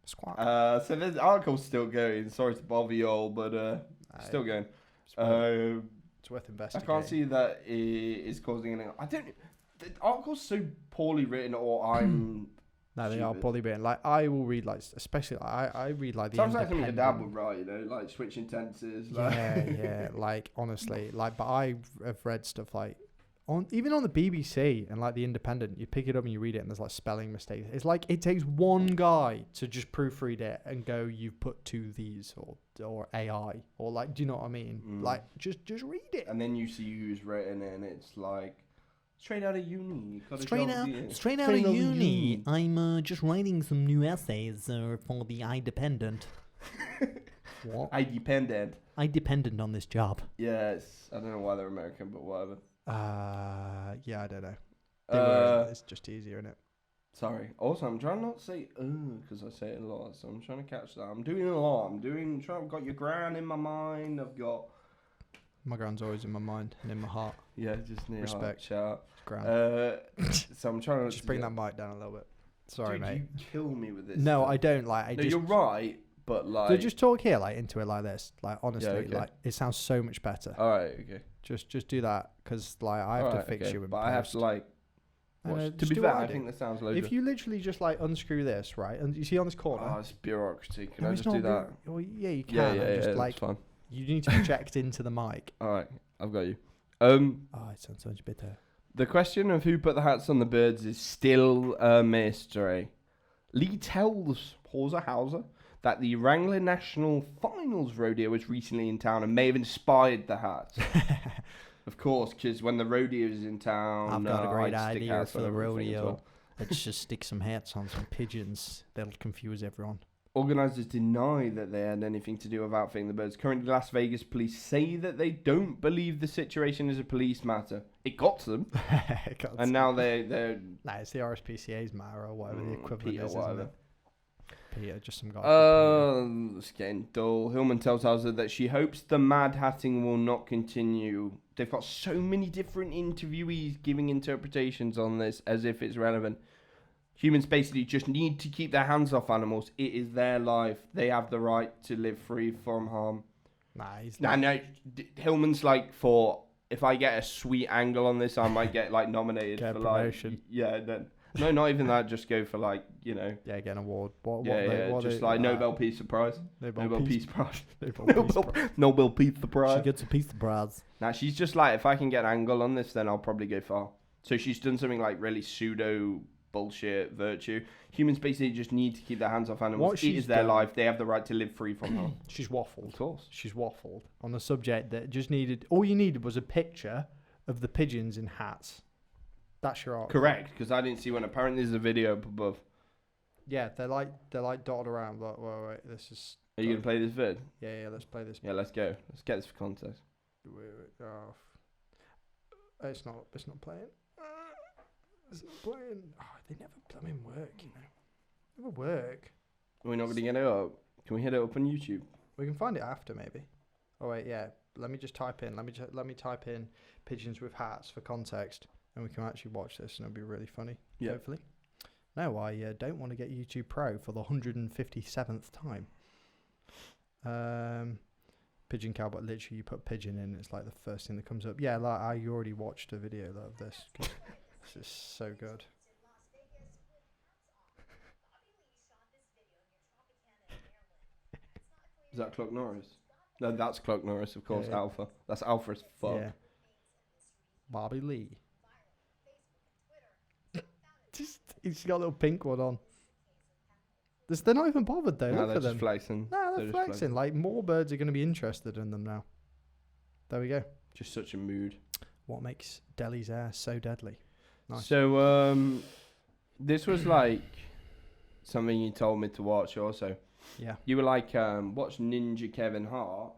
Squawk. So the article's still going. Sorry to bother you all, but still going. It's worth I investigating. can't see that it is causing anything. I don't. The article's so poorly written, or I'm. No, they are stupid. poorly written. Like, I will read, like, especially I read like the Sounds like something your independent. dad would write, you know, like switching tenses. Like. Yeah. Like, honestly, like, but I have read stuff like even on the BBC and like the Independent. You pick it up and you read it, and there's like spelling mistakes. It's like it takes one guy to just proofread it and go, "You've put two these," or AI, or like, do you know what I mean? Like, just read it. And then you see who's written it, and it's like straight out of uni. Straight out of uni. I'm just writing some new essays for the Independent. What? I dependent. I dependent on this job. Yes, I don't know why they're American, but whatever. Yeah, I don't know. It's just easier, isn't it? Sorry. Also, I'm trying not to say because I say it a lot, so I'm trying to catch that. I'm doing a lot. I've got your gran in my mind. I've got. My grand's always in my mind and in my heart. Yeah, just near Respect. Shout. Grand. So I'm trying to Just bring that mic down a little bit. Sorry, Dude, mate. You kill me with this. No, stuff. I don't. Like, No, you're right, but like. So just talk here, like, into it like this. Like, honestly, okay. like, it sounds so much better. All right. Okay. Just do that, because like I have to fix you in But I have to like. To just be do fair, what I I do. think that sounds loads. If you literally just like unscrew this, right, and you see on this corner. Oh, it's bureaucracy. Can No, I it's just do not that? Well, yeah, you can. Yeah, and just that's like fine. you need to project into the mic. All right, I've got you. Oh, it sounds so much better. The question of who put the hats on the birds is still a mystery. Lee tells Hauser that the Wrangler National Finals Rodeo was recently in town and may have inspired the hats. Of course, because when the rodeo's in town, I've got a great I'd stick idea hats for on the everything as rodeo. well. Let's just stick some hats on some pigeons. That'll confuse everyone. Organisers deny that they had anything to do with outfitting the birds. Currently, Las Vegas police say that they don't believe the situation is a police matter. It got to them, and now they're Nah, it's the RSPCA's matter or whatever the equivalent Peter, is, whatever. isn't it? Peter, just some guy. called It's getting dull. Hillman tells Hauser that she hopes the mad hatting will not continue. They've got so many different interviewees giving interpretations on this as if it's relevant. Humans basically just need to keep their hands off animals. It is their life. They have the right to live free from harm. Peter. Nah, he's Nah, not. no, Hillman's like, for if I get a sweet angle on this, I might get like nominated Get a for promotion. like, yeah, no, not even that. Just go for like, you know, Yeah, get an award. What just like Nobel Peace Prize. Nobel Peace Prize. Nobel Peace She Prize. gets a piece of bras. Now she's just like, if I can get an angle on this, then I'll probably go far. So she's done something like really pseudo bullshit virtue. Humans basically just need to keep their hands off animals. What It she's is their done- life. They have the right to live free from harm. She's waffled. Of course. She's waffled on a subject that just needed. All you needed was a picture of the pigeons in hats. That's your art. Correct, because I didn't see one. Apparently, there's a video up above. Yeah, they're like dotted around. But wait, this is. Are you gonna play this vid? Yeah, let's play this. Yeah, let's go. Let's get this for context. Wait, oh, it's not playing. It's not playing. Oh, they never blooming work, you know. Never work. Are we not gonna get it up? Can we hit it up on YouTube? We can find it after maybe. Oh wait, yeah. Let me just type in. Let me type in pigeons with hats for context, and we can actually watch this, and it'll be really funny. Yeah. Hopefully. No, I don't want to get YouTube Pro for the 157th time. Pigeon cow, but literally you put pigeon in, it's like the first thing that comes up. Yeah, like I already watched a video of this. 'Cause this is so good. Is that Cluck Norris? No, that's Cluck Norris, of course. Yeah. Alpha. That's Alpha as fuck. Yeah. Bobby Lee. Just he's got a little pink one on. They're not even bothered though. No, Look they're at just them. flexing. No, they're just flexing. Like more birds are going to be interested in them now. There we go. Just such a mood. What makes Delhi's air so deadly? Nice. So, this was like something you told me to watch also. Yeah. You were like, watch Ninja Kevin Hart.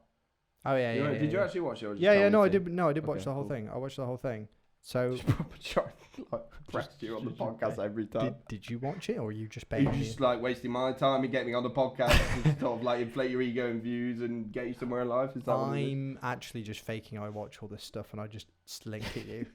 Oh yeah, You yeah. know, yeah, did you yeah. actually watch it? Or just Yeah, tell yeah. me No, I to? did. No, I did watch Okay, the whole cool. thing. I watched the whole thing. So Just proper trying to like press you on the podcast every time. did you watch it, or are you just You baiting me? just like wasting my time and getting me on the podcast to sort of like inflate your ego and views and get you somewhere in life. Is that what it is? I'm actually just faking. I watch all this stuff and I just slink at you.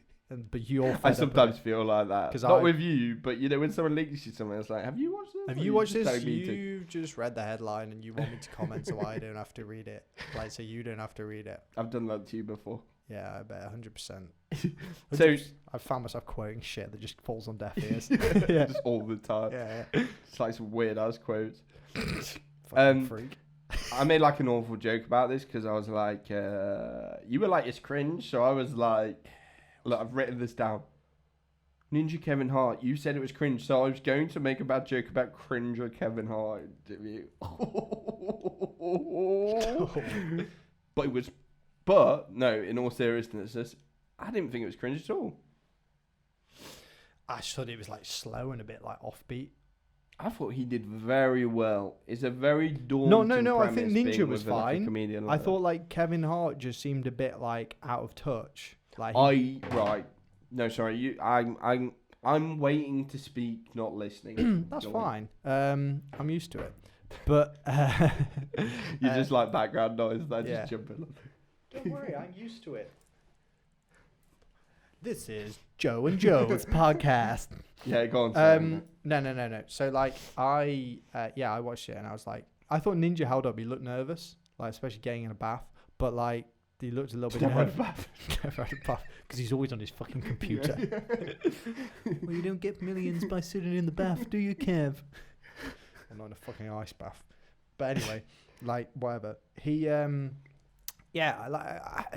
But you're. I sometimes feel like that. 'Cause Not I- with you, but you know, when someone links you something, it's like, have you watched this? Have Or you are watched just this? telling me to? You just read the headline and you want me to comment so I don't have to read it. Like, so you don't have to read it. I've done that to you before. Yeah, I bet 100%. So I found myself quoting shit that just falls on deaf ears. yeah, just all the time. Yeah, It's like some weird ass quotes. fucking freak. I made like an awful joke about this because I was like, you were like, it's cringe. So I was like, look, I've written this down. Ninja Kevin Hart, you said it was cringe, so I was going to make a bad joke about cringe or Kevin Hart interview. But it was, but no, in all seriousness, I didn't think it was cringe at all. I just thought it was like slow and a bit like offbeat. I thought he did very well. It's a very daunting No. I think premise Ninja being was with, like, a fine. comedian I like that. thought like Kevin Hart just seemed a bit like out of touch. Like I'm waiting to speak, not listening. that's Go on. fine. I'm used to it. But You just like background noise. That yeah. just jumping. don't worry, I'm used to it. This is Joe and Joe's podcast. Yeah, go on. Sorry, No. So like I watched it and I was like, I thought Ninja held up. He looked nervous, like especially getting in a bath. But like he looked a little bit Never had a nervous. Never had a bath because he's always on his fucking computer. Well, you don't get millions by sitting in the bath, do you, Kev? I'm not in a fucking ice bath. But anyway, like whatever. He I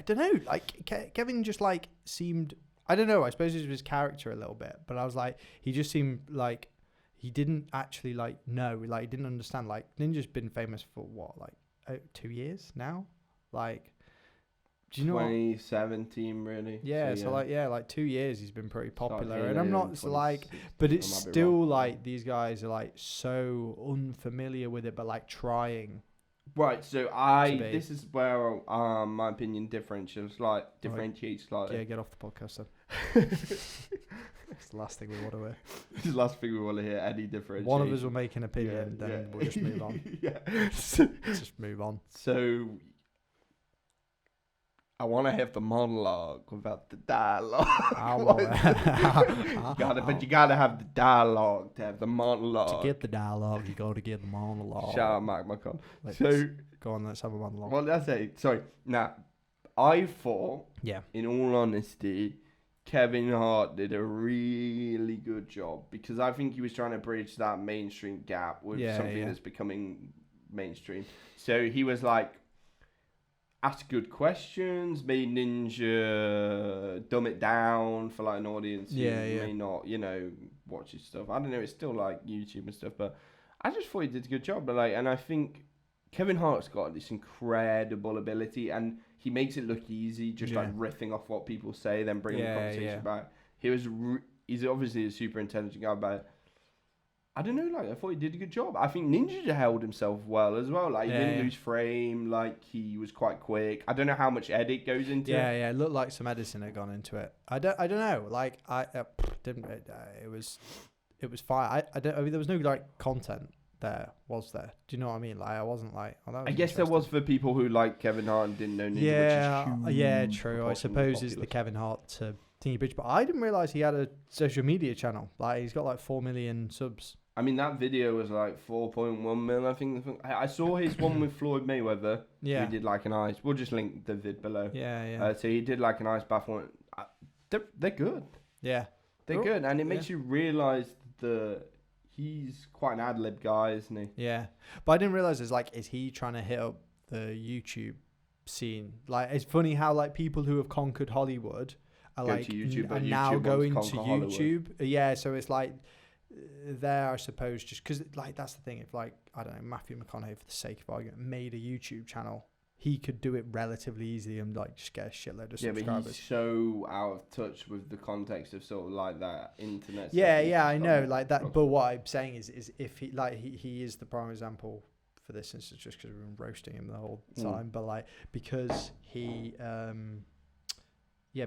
don't know. Like Kevin just like seemed. I don't know. I suppose it was his character a little bit, but I was like, he just seemed like he didn't actually like know. Like he didn't understand. Like Ninja's been famous for what, like 2 years now. Like Do you know what? 2017, really. Yeah, so like 2 years he's been pretty popular, and I'm hailing not in like, 2016, but it's I might be still wrong. like these guys are like so unfamiliar with it, but like trying. Right, so to be. this is where my opinion differentiates slightly. Yeah, get off the podcast then. It's the last thing we want to hear. This is the last thing we want to hear. Any differentiation. One of us will make an opinion, Yeah, then yeah. we'll just move on. Yeah. Just move on. So I want to have the monologue without the dialogue. You gotta have the dialogue to have the monologue. To get the dialogue, you got to get the monologue. Shout out Mike McCon. Let's So go on, let's have a monologue. well, that's it. Sorry. Now, I thought, Yeah. in all honesty, Kevin Hart did a really good job because I think he was trying to bridge that mainstream gap with something that's becoming mainstream. So he was like, ask good questions, made Ninja dumb it down for like an audience who may not, watch his stuff. I don't know, it's still like YouTube and stuff, but I just thought he did a good job. But and I think Kevin Hart's got this incredible ability, and he makes it look easy, just like riffing off what people say, then bringing the conversation back. He's obviously a super intelligent guy, but I don't know, I thought he did a good job. I think Ninja held himself well as well. He didn't lose frame, he was quite quick. I don't know how much edit goes into it. Yeah, it looked like some editing had gone into it. I don't know. It was fine. There was no content there, was there? Do you know what I mean? I wasn't that was I guess there was for people who like Kevin Hart and didn't know Ninja, which is huge, true. I suppose it's the Kevin Hart to Thingy Bridge, but I didn't realize he had a social media channel. He's got 4 million subs. I mean, that video was 4.1 mil, I think. I saw his one with Floyd Mayweather. Yeah. He did an ice. We'll just link the vid below. Yeah. So he did an ice bath one. They're good. Yeah. They're good. And it makes you realise he's quite an ad-lib guy, isn't he? Yeah. But I didn't realise is he trying to hit up the YouTube scene? It's funny how people who have conquered Hollywood are Go to YouTube, but are YouTube now wants to going to conquer Hollywood. YouTube. Yeah, so it's there, I suppose, just because that's the thing. If I don't know, Matthew McConaughey, for the sake of argument, made a YouTube channel, he could do it relatively easily and just get a shitload of subscribers. Yeah, but he's so out of touch with the context of sort of that internet. Yeah, I know that. But what I'm saying is if he is the prime example for this instance, just because we've been roasting him the whole time, but because he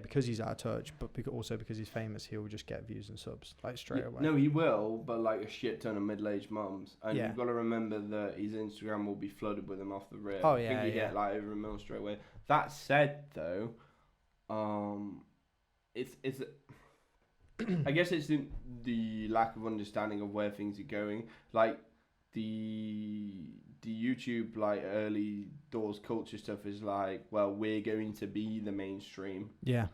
because he's out of touch, but also because he's famous, he'll just get views and subs straight away. No, he will, but a shit ton of middle-aged mums. And Yeah. you've got to remember that his Instagram will be flooded with them off the rip. Oh, I think he hit over 1 million straight away. That said, though, it's I guess it's the lack of understanding of where things are going. The YouTube early doors culture stuff is well, we're going to be the mainstream. Yeah.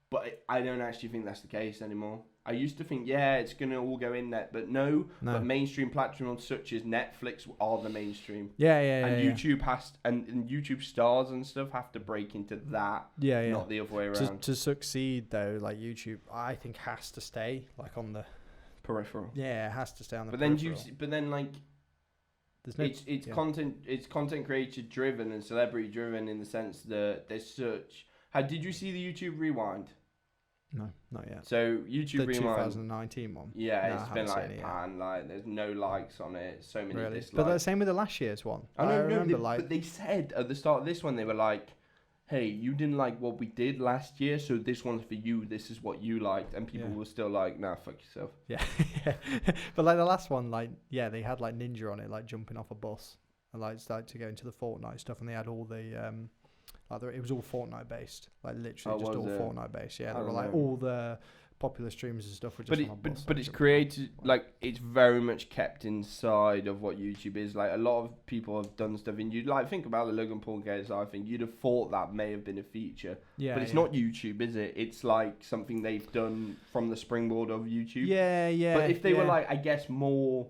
But I don't actually think that's the case anymore. I used to think, it's going to all go in there, but no. But mainstream platforms such as Netflix are the mainstream. Yeah. And YouTube has and YouTube stars and stuff have to break into that. Yeah. Not the other way around. To succeed though, YouTube, I think has to stay on the peripheral. Yeah, it has to stay on the. But peripheral. There's no, it's content creator driven and celebrity driven in the sense that there's such. Did you see the YouTube Rewind? No, not yet. So YouTube the Rewind, 2019 one. Yeah, No, it's been pan. There's no likes on it. So many dislikes. But the same with the last year's one. But they said at the start of this one they were like, "Hey, you didn't like what we did last year, so this one's for you. This is what you liked," and people were still like, "Nah, fuck yourself." Yeah, but the last one, they had Ninja on it, jumping off a bus, and started to go into the Fortnite stuff, and they had all the it was all Fortnite based, literally just all Fortnite based. Yeah, they were all the popular streamers and stuff were just on a bus. But it's created it's very much kept inside of what YouTube is. A lot of people have done stuff, and you'd think about the Logan Paul case. I think you'd have thought that may have been a feature. Yeah, but it's not YouTube, is it? It's something they've done from the springboard of YouTube. Yeah. But if they were I guess more,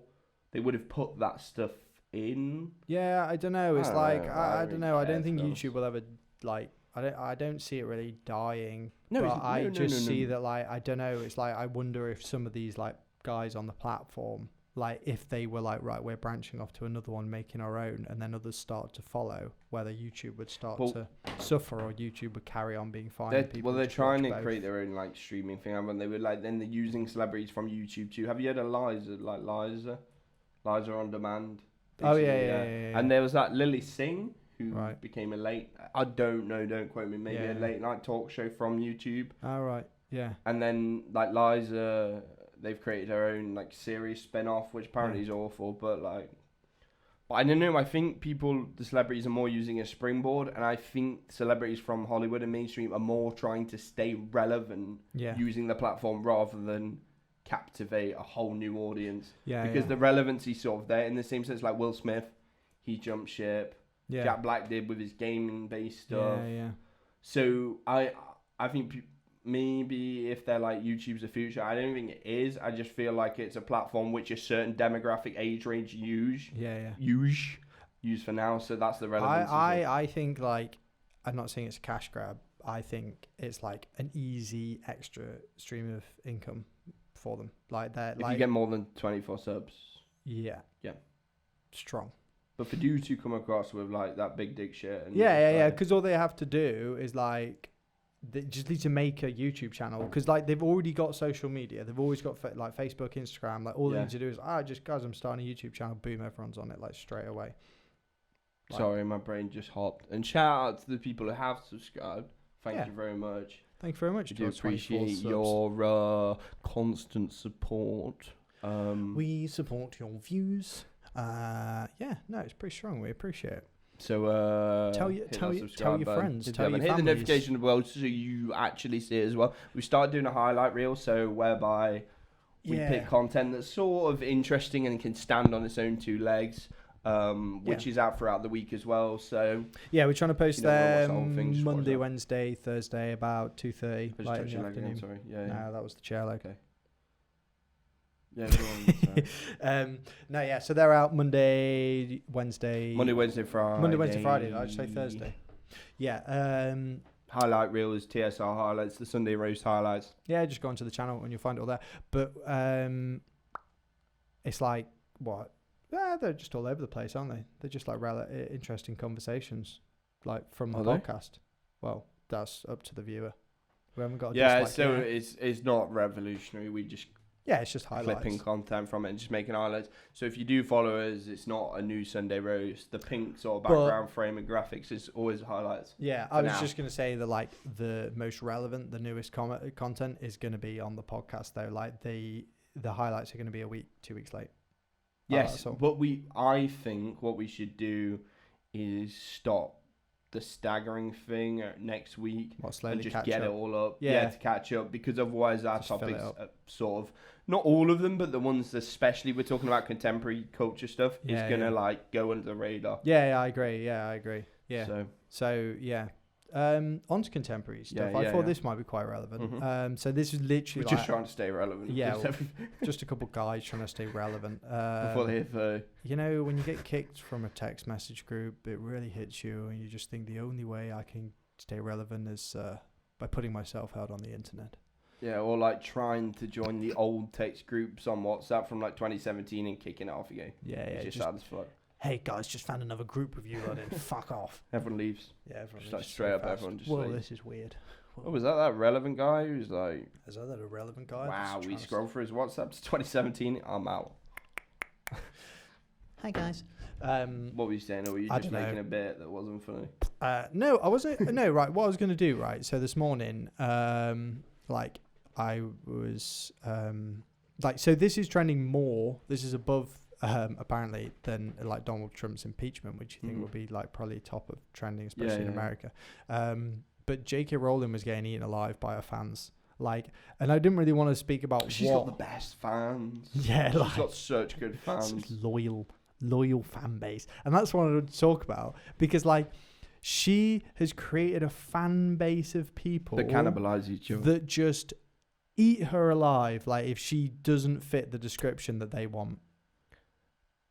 they would have put that stuff in. Yeah, I don't know. It's I don't know. I don't think else. YouTube will ever I don't see it really dying. No, but I just see no. that I don't know. It's I wonder if some of these guys on the platform like if they were like, right, we're branching off to another one, making our own, and then others start to follow, whether YouTube would start to suffer or YouTube would carry on being fine. They're trying to create their own like streaming thing, haven't they? Then they're using celebrities from YouTube too. Have you heard of Liza on Demand? Yeah. And there was that Lily Singh who became I don't know, don't quote me, maybe a late night talk show from YouTube. Oh, right. Yeah. And then like Liza, they've created her own like series spin-off, which apparently is awful, but I don't know. I think the celebrities are more using a springboard, and I think celebrities from Hollywood and mainstream are more trying to stay relevant using the platform rather than captivate a whole new audience. Yeah, because the relevancy sort of there in the same sense, like Will Smith, he jumped ship. Yeah. Jack Black did with his gaming-based stuff. Yeah. So I think maybe if they're like YouTube's the future, I don't think it is. I just feel like it's a platform which a certain demographic age range use for now. So that's the relevance. I think like, I'm not saying it's a cash grab. I think it's like an easy extra stream of income for them. Like that. If you get more than 24 subs. Yeah. Strong. But for you to come across with like that big dick shit. And Because all they have to do is like, they just need to make a YouTube channel, because like they've already got social media. They've always got like Facebook, Instagram. Like all they need to do is, guys, I'm starting a YouTube channel. Boom, everyone's on it like straight away. Like, sorry, my brain just hopped. And shout out to the people who have subscribed. Thank you very much. Thank you very much. We do appreciate your constant support. We support your views. It's pretty strong. We appreciate it. So tell your friends, tell your families. Hit the notification bell so you actually see it as well. We started doing a highlight reel, so whereby we pick content that's sort of interesting and can stand on its own two legs, which is out throughout the week as well. So we're trying to post them Monday, Wednesday, Thursday about 2:30, like in the afternoon. Sorry, No, that was the chair leg. Okay. Yeah, go on. So they're out Monday, Wednesday, Friday. I'd say Thursday. Yeah. Highlight reel is TSR highlights, the Sunday roast highlights. Yeah, just go onto the channel and you'll find it all there. But it's like what? They're just all over the place, aren't they? They're just like interesting conversations, like from the podcast. Well, that's up to the viewer. We haven't got. It's not revolutionary. We just. Yeah, it's just highlights. Clipping content from it and just making highlights. So if you do follow us, it's not a new Sunday roast. The pink sort of background frame and graphics is always highlights. Yeah, I was just going to say that like the most relevant, the newest content is going to be on the podcast though. Like the highlights are going to be 2 weeks late. Yes, but I think what we should do is stop the staggering thing next week and just get it all up. To catch up, because otherwise our topics are sort of, not all of them, but the ones especially we're talking about contemporary culture stuff is gonna like go under the radar. I agree. On to contemporary stuff. I thought this might be quite relevant. Mm-hmm. So this is literally we're just trying to stay relevant. Just a couple guys trying to stay relevant. Before they hit you know, when you get kicked from a text message group, it really hits you, and you just think the only way I can stay relevant is by putting myself out on the internet. Yeah, or like trying to join the old text groups on WhatsApp from like 2017 and kicking it off again. It's just sad as fuck. Hey guys, just found another group of you on it. Fuck off. Everyone leaves. Yeah, everyone just like straight up. Everyone just leaves. This is weird. Was that relevant guy who's like? Is that a relevant guy? Wow, we scroll through his WhatsApp to 2017. I'm out. Hi guys. What were you saying? Or were you just making a bit that wasn't funny? No, I wasn't. No, right. What I was going to do, right? So this morning, like I was, so this is trending more. This is above. Apparently than like Donald Trump's impeachment, which you think would be like probably top of trending, especially in America. But J.K. Rowling was getting eaten alive by her fans. Like, and I didn't really want to speak about She's got the best fans. Yeah, she's got such good fans. Loyal fan base. And that's what I would talk about, because like she has created a fan base of people that cannibalize each other, that just eat her alive. Like if she doesn't fit the description that they want.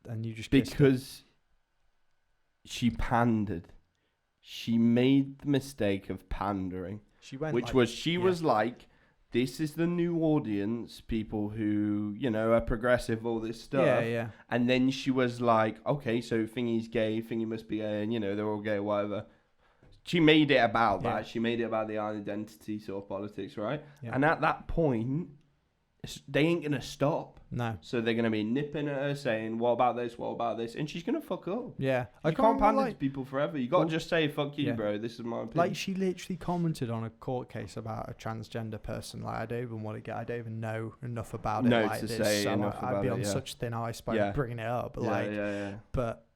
And you just because she pandered. She made the mistake of pandering. She went was like this is the new audience, people who, you know, are progressive, all this stuff. Yeah, yeah. And then she was like, okay, so Thingy's gay, Thingy must be gay, and, you know, they're all gay, whatever. She made it about that. She made it about the identity sort of politics, right? Yeah. And at that point, they ain't going to stop. No. So they're going to be nipping at her, saying, what about this, what about this? And she's going to fuck up. Yeah. You can't pander to people forever. You got to just say, fuck you, bro. This is my opinion. Like, she literally commented on a court case about a transgender person. Like, I don't even know enough about it. No, like to this, say so enough I'd about be it, on yeah. such thin ice by bringing it up. But But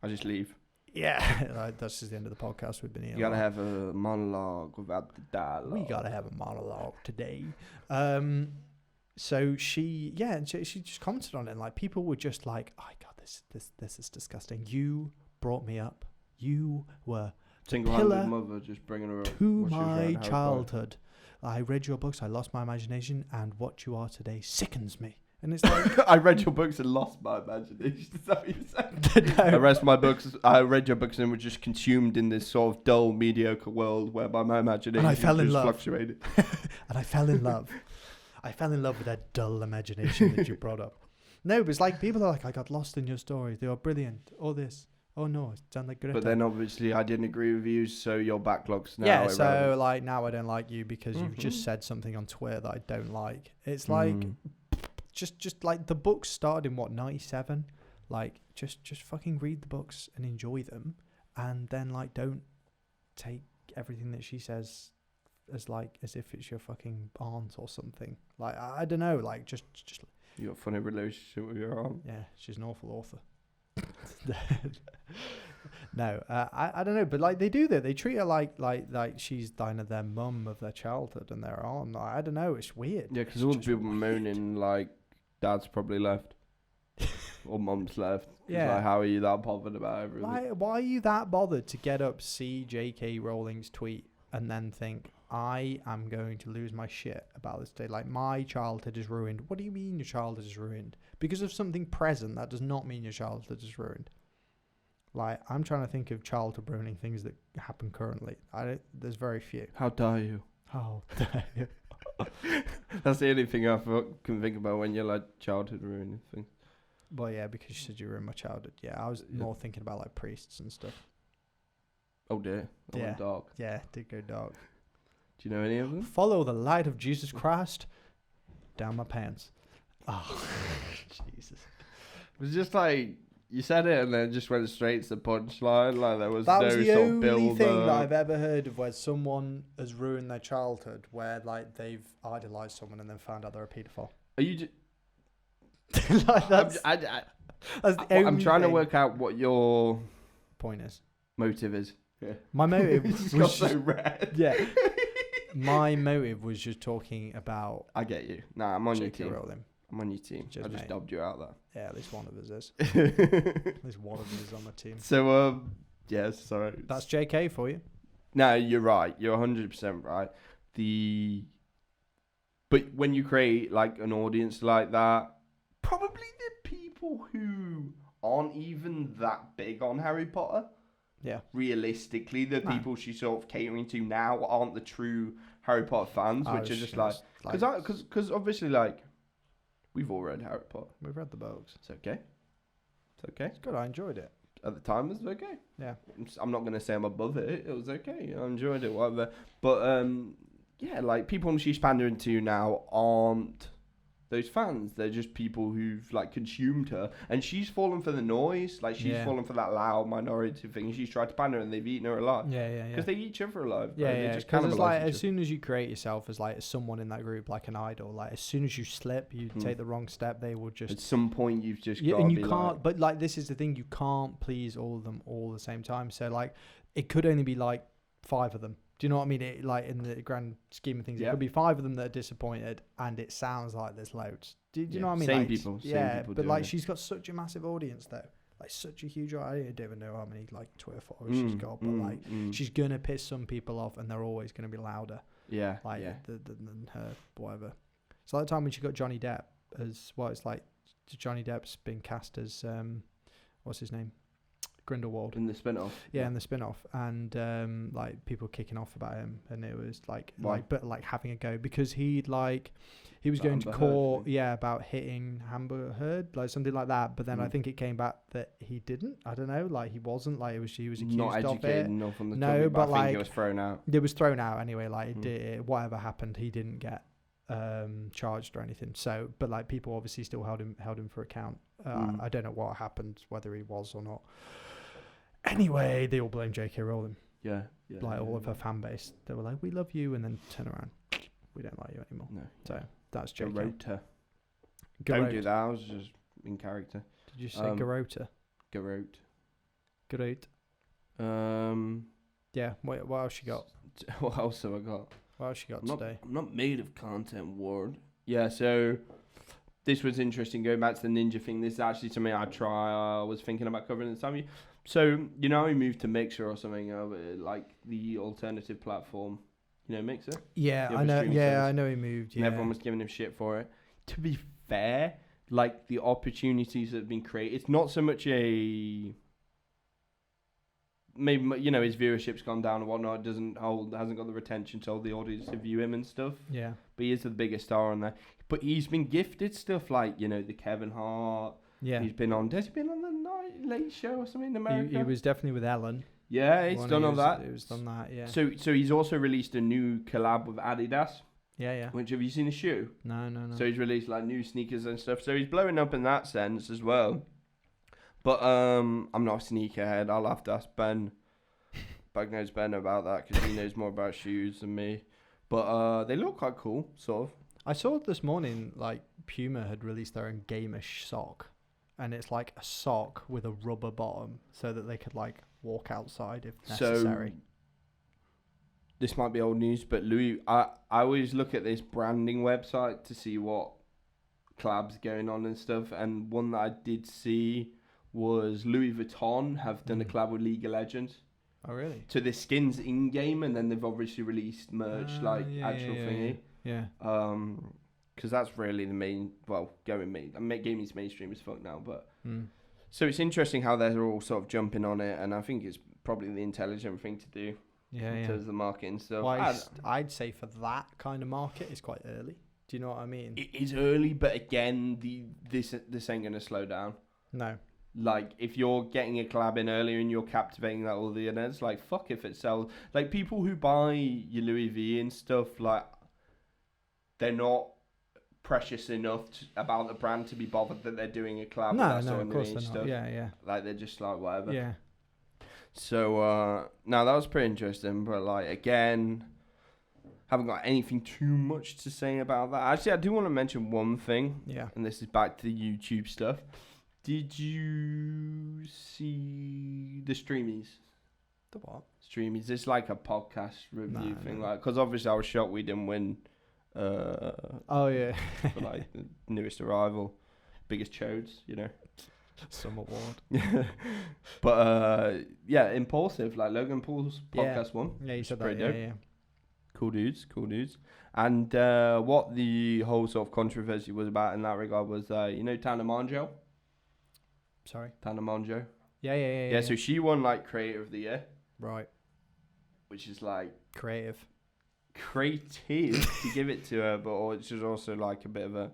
I just leave. yeah, that's just the end of the podcast. We've been here. You got to have a monologue without the dialogue. We got to have a monologue today. So she just commented on it. And like, people were just like, oh, God, this is disgusting. You brought me up. You were single-handed mother just bringing her up to my childhood. I read your books. I lost my imagination, and what you are today sickens me. And it's like, I read your books and lost my imagination. Is that what you said? I read your books and were just consumed in this sort of dull, mediocre world whereby my imagination fluctuated. And I fell in love. I fell in love with that dull imagination that you brought up. No, but it's like, people are like, I got lost in your story. They were brilliant. All this. Oh no, it sounded like Greta. But then obviously I didn't agree with you, so your backlog's now irrelevant. So like, now I don't like you because you've just said something on Twitter that I don't like. It's like, just like, the books started in 97. Like, just fucking read the books and enjoy them, and then like, don't take everything that she says as if it's your fucking aunt or something. Like, I don't know. Like, just. You got a funny relationship with your aunt. Yeah, she's an awful author. No, I don't know, but like, they do that. They treat her like she's kind of their mum of their childhood and their aunt. Like, I don't know. It's weird. Yeah, because all the people moaning like dad's probably left or mum's left. Yeah. Like, how are you that bothered about everything? Why are you that bothered to get up, see J.K. Rowling's tweet, and then think, I am going to lose my shit about this day? Like, my childhood is ruined. What do you mean your childhood is ruined? Because of something present, that does not mean your childhood is ruined. Like, I'm trying to think of childhood ruining things that happen currently. There's very few. How dare you? Oh, That's the only thing I can think about when you're like childhood ruining things. well, yeah, because you said you ruined my childhood. Yeah, I was more thinking about like priests and stuff. Oh dear, that went dark. Yeah, it did go dark. Do you know any of them? Follow the light of Jesus Christ down my pants. Oh, Jesus. It was just like, you said it and then just went straight to the punchline. Like, there was That no was the sort of build only thing that up. I've ever heard of where someone has ruined their childhood, where like they've idolized someone and then found out they're a paedophile. Are you just... Like, that's the I'm only trying to thing. work out what your Point is, motive is. Yeah. my motive It's was got just, so red. yeah. My motive was just talking about I get you. Nah, I'm on your J.K. team. Rowling. I'm on your team. Just I just mate. dubbed you out Yeah, at least one of us is. there. At least one of us is on my team. So, yeah, sorry. That's J.K. for you. No, you're right. You're 100% right. But when you create like an audience like that, probably the people who aren't even that big on Harry Potter. Yeah. Realistically, the people she's sort of catering to now aren't the true Harry Potter fans, which are just like, because obviously like we've all read Harry Potter. We've read the books. It's okay. It's okay. It's good. I enjoyed it. At the time, it was okay. Yeah. I'm not gonna say I'm above it. It was okay. I enjoyed it, whatever. But yeah, like people she's pandering to now aren't those fans. They're just people who've like consumed her, and she's fallen for the noise. Like she's fallen for that loud minority thing. She's tried to pander, and they've eaten her alive. Yeah. Because they eat each other alive. Yeah, They yeah. just Because it's like, cannibalize each as soon as you create yourself as like someone in that group, like an idol, like as soon as you slip, you take the wrong step, they will just. At some point, you've just got and to you be can't. like, But like, this is the thing: you can't please all of them all at the same time. So like, it could only be like 5 of them. Do you know what I mean? It, like in the grand scheme of things, it could be 5 of them that are disappointed, and it sounds like there's loads. Do you know what I mean? Same Like, people. but like she's got such a massive audience though, like such a huge. I don't even know how many like Twitter followers she's got, but like she's gonna piss some people off, and they're always gonna be louder. Yeah. Like than her, whatever. It's like the time when she got Johnny Depp as well. It's like Johnny Depp's been cast as what's his name? Grindelwald. In the spin-off. Yeah, in the spin-off, and like people kicking off about him, and it was like Why? like having a go because he was About going to Amber court, Heard thing. yeah, about hitting Amber Heard, like something like that. But then I Mm. think it came back that he didn't. I don't know, like he wasn't, like he was accused Not of educated it. enough on the No, topic, but I think it like- was thrown out. It was thrown out anyway. Like it Mm. did, whatever happened, he didn't get charged or anything. So, but like people obviously still held him for account. Mm. I don't know what happened, whether he was or not. Anyway, they all blame J.K. Rowling. Yeah. Like all of her fan base, they were like, "We love you," and then turn around, "We don't like you anymore." No. So that's J.K. Garota. Don't Garota. do that. I was just in character. Did you say Garota? Garota. Garota. Um. Yeah. What else you got? What else have I got? What else you got I'm today? not made of content, ward. Yeah. So this was interesting. Going back to the ninja thing. This is actually something I was thinking about covering this time. So you know, how we moved to Mixer or something, like the alternative platform. You know, Mixer. Yeah, the I other know. streaming Yeah, service. I know he moved. And Yeah. everyone was giving him shit for it. To be fair, like the opportunities that have been created, it's not so much a maybe his viewership's gone down and whatnot. Hasn't got the retention to hold the audience to view him and stuff. Yeah. But he is the biggest star on there. But he's been gifted stuff like the Kevin Hart. Yeah. He's been on. Has he been on the Late Show or something in America? He was definitely with Ellen. Yeah, he's One done he all was- that. He was done that. Yeah. So he's also released a new collab with Adidas. Yeah. Which, have you seen the shoe? No. So he's released like new sneakers and stuff. So he's blowing up in that sense as well. But I'm not a sneakerhead. I'll have to ask Ben. Bug knows Ben about that because he knows more about shoes than me. But they look quite cool, sort of. I saw this morning like Puma had released their own gamish sock, and it's like a sock with a rubber bottom, so that they could like walk outside if necessary. So this might be old news, but Louis, I always look at this branding website to see what collabs going on and stuff. And one that I did see was Louis Vuitton have done a collab with League of Legends. Oh really? So there's skins in game, and then they've obviously released merch actual thingy. Yeah. Because that's really the main. Well, gaming's mainstream as fuck now, but Mm. so it's interesting how they're all sort of jumping on it, and I think it's probably the intelligent thing to do Yeah. in Yeah. terms of the marketing stuff. Well, I'd say for that kind of market, it's quite early. Do you know what I mean? It is early, but again, this ain't gonna slow down. No. Like, if you're getting a collab in earlier and you're captivating that all the others, like, fuck if it sells. Like, people who buy your Louis V and stuff, like, they're not precious enough about the brand to be bothered that they're doing a collab. No, with that of course they're not. stuff. Yeah. Like, they're just like, whatever. Yeah. So, no, that was pretty interesting. But, like, again, haven't got anything too much to say about that. Actually, I do want to mention one thing. Yeah. And this is back to the YouTube stuff. Did you see the Streamies? The what? Streamies. It's like a podcast review No, thing, no. like, because obviously I was shocked we didn't win. Oh yeah. For like the newest arrival, biggest chodes, Some award. But yeah, Impulsive, like Logan Paul's podcast one. Yeah, you said that. Pretty Yeah, dope. yeah. Cool dudes. And what the whole sort of controversy was about in that regard was, Tana Mongeau. Sorry. Tana Mongeau. Yeah. So she won like Creator of the Year, Right. which is like Creative. creative to give it to her, but it's just also like a bit of a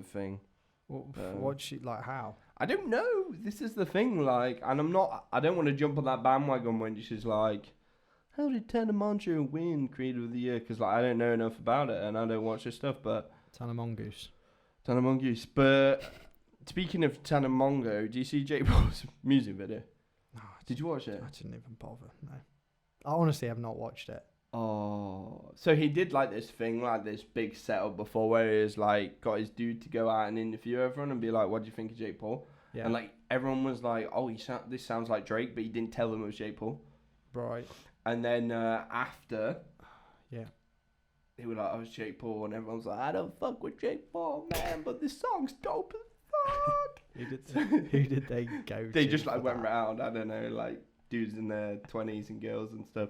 thing. What she like? How? I don't know. This is the thing, like, and I don't want to jump on that bandwagon when she's like, how did Tana Mongeau win Creator of the Year? Because like I don't know enough about it and I don't watch her stuff, but Tana Mongoose. Tana Mongoose. But speaking of Tana Mongo, do you see Jake Paul's music video? No, Did you watch it? I didn't even bother. No. I honestly have not watched it. Oh, so he did like this thing, like this big setup before, where he was like got his dude to go out and interview everyone and be like, "What do you think of Jake Paul?" Yeah. And like everyone was like, "Oh, this sounds like Drake," but he didn't tell them it was Jake Paul. Right. And then after, Yeah. they were like, "Oh, it's Jake Paul," and everyone's like, "I don't fuck with Jake Paul, man, but this song's dope as fuck." Who did they go? They to just like for went that? round, I don't know, like dudes in their 20s and girls and stuff.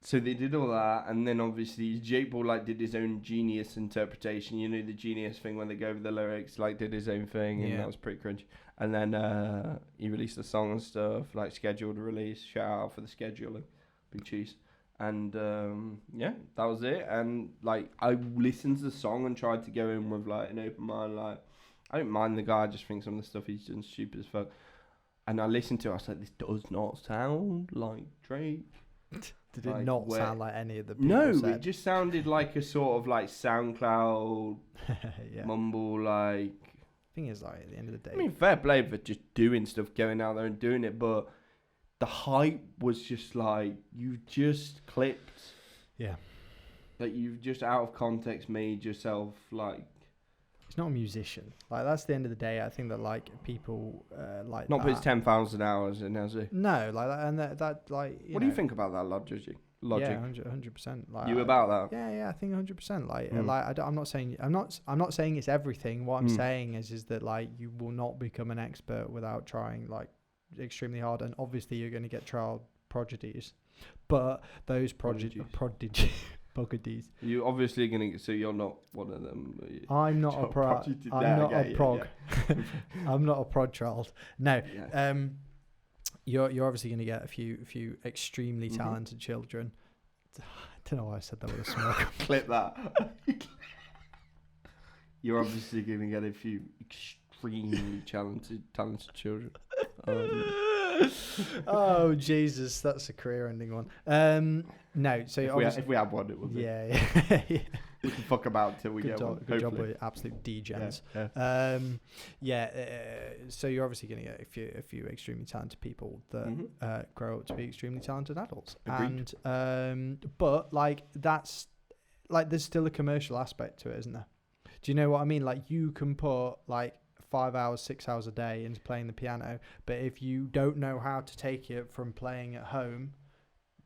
So they did all that, and then obviously Jake Paul like did his own genius interpretation. You know the genius thing when they go over the lyrics, like did his own thing, and Yeah. that was pretty cringe. And then he released a song and stuff, like scheduled a release. Shout out for the scheduling, Big Cheese. And yeah, that was it. And like I listened to the song and tried to go in with like an open mind. Like I don't mind the guy, I just think some of the stuff he's done stupid as fuck. And I listened to it, I was like, this does not sound like Drake. Did it Like, not where- sound like any of the people No, said? it just sounded like a sort of like SoundCloud Yeah. mumble. Like, Thing is, like at the end of the day, I mean, fair play for just doing stuff, going out there and doing it, but the hype was just like you just clipped. Yeah. Like you've just out of context made yourself like he's not a musician. Like that's the end of the day. I think that like people like not put his that. 10,000 hours in, has he? No, like that, and that like. What do you think about that logic? Yeah, 100%. Like You about that? Yeah, I think 100%. Like, Mm. I'm not saying I'm not saying it's everything. What I'm saying is that like you will not become an expert without trying like extremely hard, and obviously you're going to get trial prodigies, but those prodigies. You obviously gonna. So you're not one of them. Are you? I'm not a Trial prod. prodigy. I'm Yeah, not I a get you, prog. I'm not a prod child. No. Yeah. You're obviously going to get a few extremely Mhm. talented children. I don't know why I said that with a smirk. Clip that. You're obviously gonna get a few extremely talented children. Oh Jesus, that's a career-ending one. No, so If we had one, it would be. yeah. We can fuck about till we Good get job, one. good job hopefully. with absolute degens. Yeah. So you're obviously going to get a few extremely talented people that Mhm. grow up to be extremely talented adults. Agreed. And but like that's like there's still a commercial aspect to it, isn't there? Do you know what I mean? Like you can put like 5 hours, 6 hours a day into playing the piano, but if you don't know how to take it from playing at home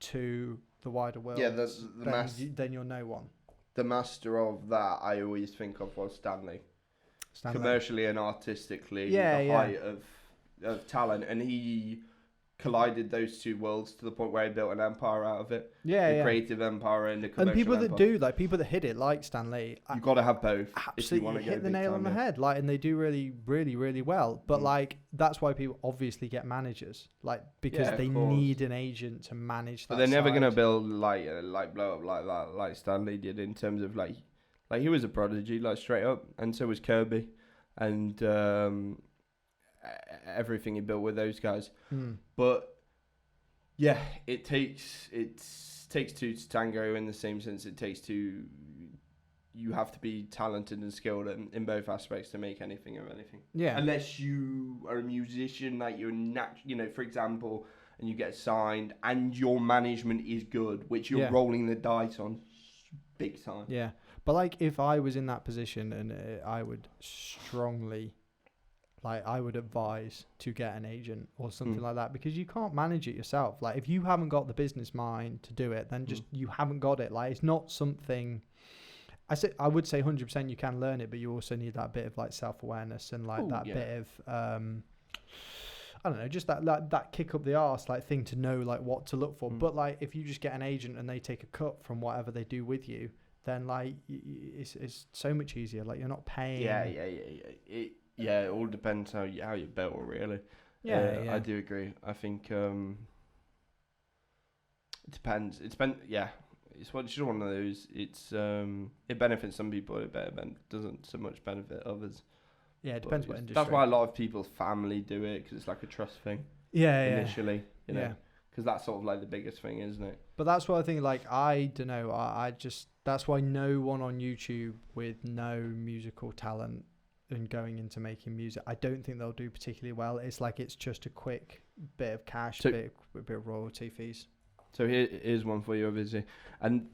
to the wider world, Yeah, the then you're no one. The master of that I always think of was Stanley. Stanley. Commercially and artistically, Yeah, the yeah. height of talent, and he collided those two worlds to the point where he built an empire out of it. Yeah, The yeah. creative empire and the commercial And people that empire. do, like people that hit it, like Stanley, You've got to have both if you absolutely want to hit go the big nail time, on the yeah. head. Like, and they do really, really, really well. But Mm. like, that's why people obviously get managers, like because Yeah, of they course. need an agent to manage that. But they're never side. gonna build like blow up like that, like Stanley did in terms of like he was a prodigy, like straight up, and so was Kirby, and everything he built with those guys. Mm. But yeah, it takes two to tango in the same sense. It takes two. You have to be talented and skilled in both aspects to make anything of anything. Yeah. Unless you are a musician, like you're for example, and you get signed, and your management is good, which you're Yeah. rolling the dice on, big time. Yeah. But like, if I was in that position, and I would strongly, like, I would advise to get an agent or something like that, because you can't manage it yourself. Like, if you haven't got the business mind to do it, then just you haven't got it. Like, it's not something. I would say 100% you can learn it, but you also need that bit of like self-awareness and like bit of I don't know, just that kick up the arse like thing to know like what to look for. But like, if you just get an agent and they take a cut from whatever they do with you, then like it's so much easier. Like, you're not paying. Yeah. It all depends how you're built, really. Yeah. I do agree. I think it depends. It's just one of those. It benefits some people. It doesn't so much benefit others. Yeah, it depends what industry. That's why a lot of people's family do it, because it's like a trust thing. Yeah. Initially, you know, because that's sort of like the biggest thing, isn't it? But that's what I think. Like, I don't know. I just, that's why no one on YouTube with no musical talent and going into making music, I don't think they'll do particularly well. It's like, it's just a quick bit of cash, bit of royalty fees. So here's one for you, obviously, and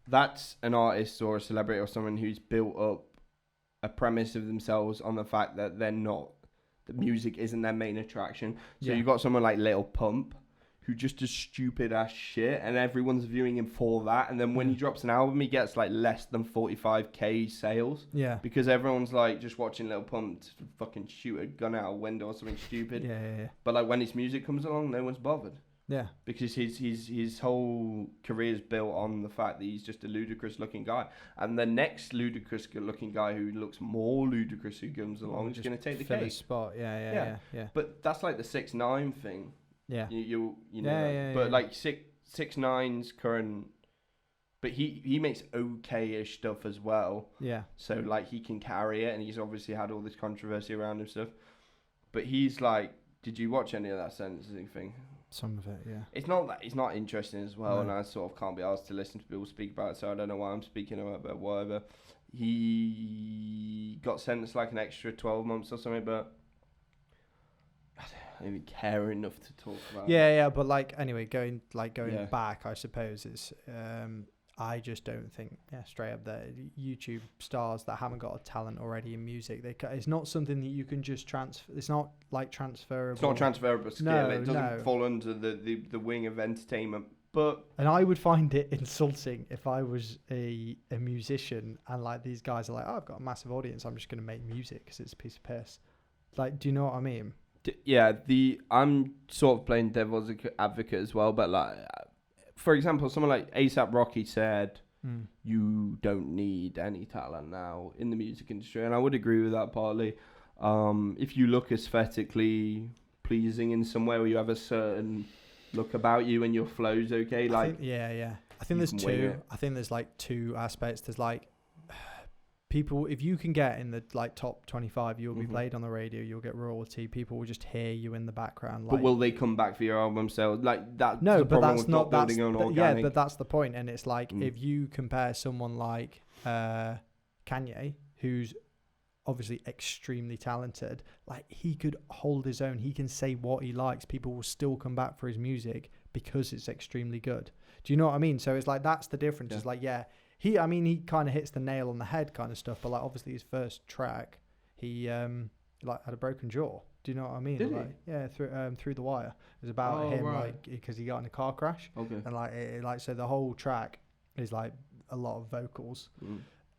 that's an artist or a celebrity or someone who's built up a premise of themselves on the fact that that music isn't their main attraction. So you've got someone like Lil Pump, who just does stupid ass shit, and everyone's viewing him for that. And then when he drops an album, he gets like less than 45k sales. Yeah. Because everyone's like just watching Lil Pump fucking shoot a gun out a window or something stupid. Yeah. But like when his music comes along, no one's bothered. Yeah. Because his whole career is built on the fact that he's just a ludicrous looking guy, and the next ludicrous looking guy who looks more ludicrous who comes along is going to take the fill cake. his spot. Yeah. But that's like the 6ix9ine thing. Yeah. You know. Yeah, but like 6ix9ine's current, but he makes okay-ish stuff as well. Yeah. So like he can carry it, and he's obviously had all this controversy around him stuff. But he's like, did you watch any of that sentencing thing? Some of it, yeah. It's not that it's not interesting as well, No. and I sort of can't be asked to listen to people speak about it, so I don't know why I'm speaking about it, but whatever. He got sentenced like an extra 12 months or something, but I don't even care enough to talk about. Yeah, but like anyway, going Yeah. back, I suppose it's I just don't think straight up there YouTube stars that haven't got a talent already in music. It's not something that you can just transfer. It's not like transferable. It's not transferable skill. No, It doesn't no. fall under the wing of entertainment. But And I would find it insulting if I was a musician and like these guys are like, oh, I've got a massive audience, I'm just going to make music because it's a piece of piss. Like, do you know what I mean? I'm sort of playing devil's advocate as well. But like, for example, someone like A$AP Rocky said, you don't need any talent now in the music industry, and I would agree with that partly. If you look aesthetically pleasing in some way, where you have a certain look about you and your flow's okay, like I think you there's can wing two. it. I think there's like two aspects. There's like people, if you can get in the like top 25, you'll be played on the radio, you'll get royalty, people will just hear you in the background. But Like, will they come back for your album sales? Like that? no, the but problem that's with not that's building on yeah, organic. but that's the point. And it's like if you compare someone like Kanye, who's obviously extremely talented, like he could hold his own, he can say what he likes, people will still come back for his music because it's extremely good. Do you know what I mean? So it's like that's the difference. It's like he kind of hits the nail on the head kind of stuff, but like obviously his first track he like had a broken jaw. Do you know what I mean? Did he? Like, yeah, through the wire. It was about him like because he got in a car crash. Okay. And like so the whole track is like a lot of vocals.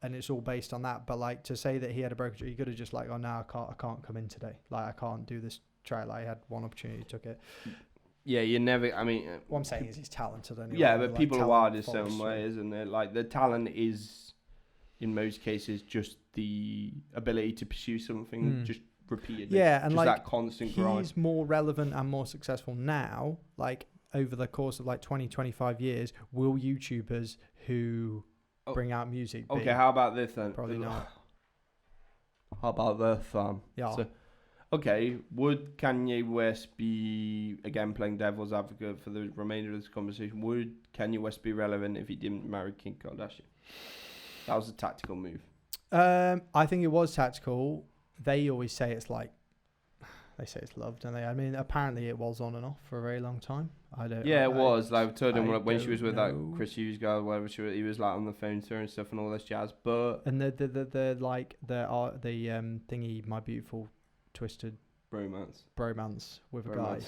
And it's all based on that. But like to say that he had a broken jaw, you could have just like, oh no, I can't come in today. Like I can't do this track. Like he had one opportunity, took it. Yeah, you never. I mean, What I'm saying is he's talented anyway. yeah, but Like, people are talent wired a follows certain through. way, isn't it? Like the talent is, in most cases, just the ability to pursue something just repeatedly. Yeah, and just like that constant grind. he's more relevant and more successful now. Like over the course of like 20-25 years, will YouTubers who bring out music be? Okay, how about this then? Probably not. How about this then? Yeah. So, okay, would Kanye West be, again playing devil's advocate for the remainder of this conversation, would Kanye West be relevant if he didn't marry Kim Kardashian? That was a tactical move. I think it was tactical. They always say it's like, they say it's love, don't they? I mean, apparently it was on and off for a very long time. Yeah, it was. Like, I told him I when she was with that don't Chris Hughes guy, or whatever, he was like on the phone to her and stuff and all this jazz. But And the thingy, My Beautiful Twisted bromance with a guy.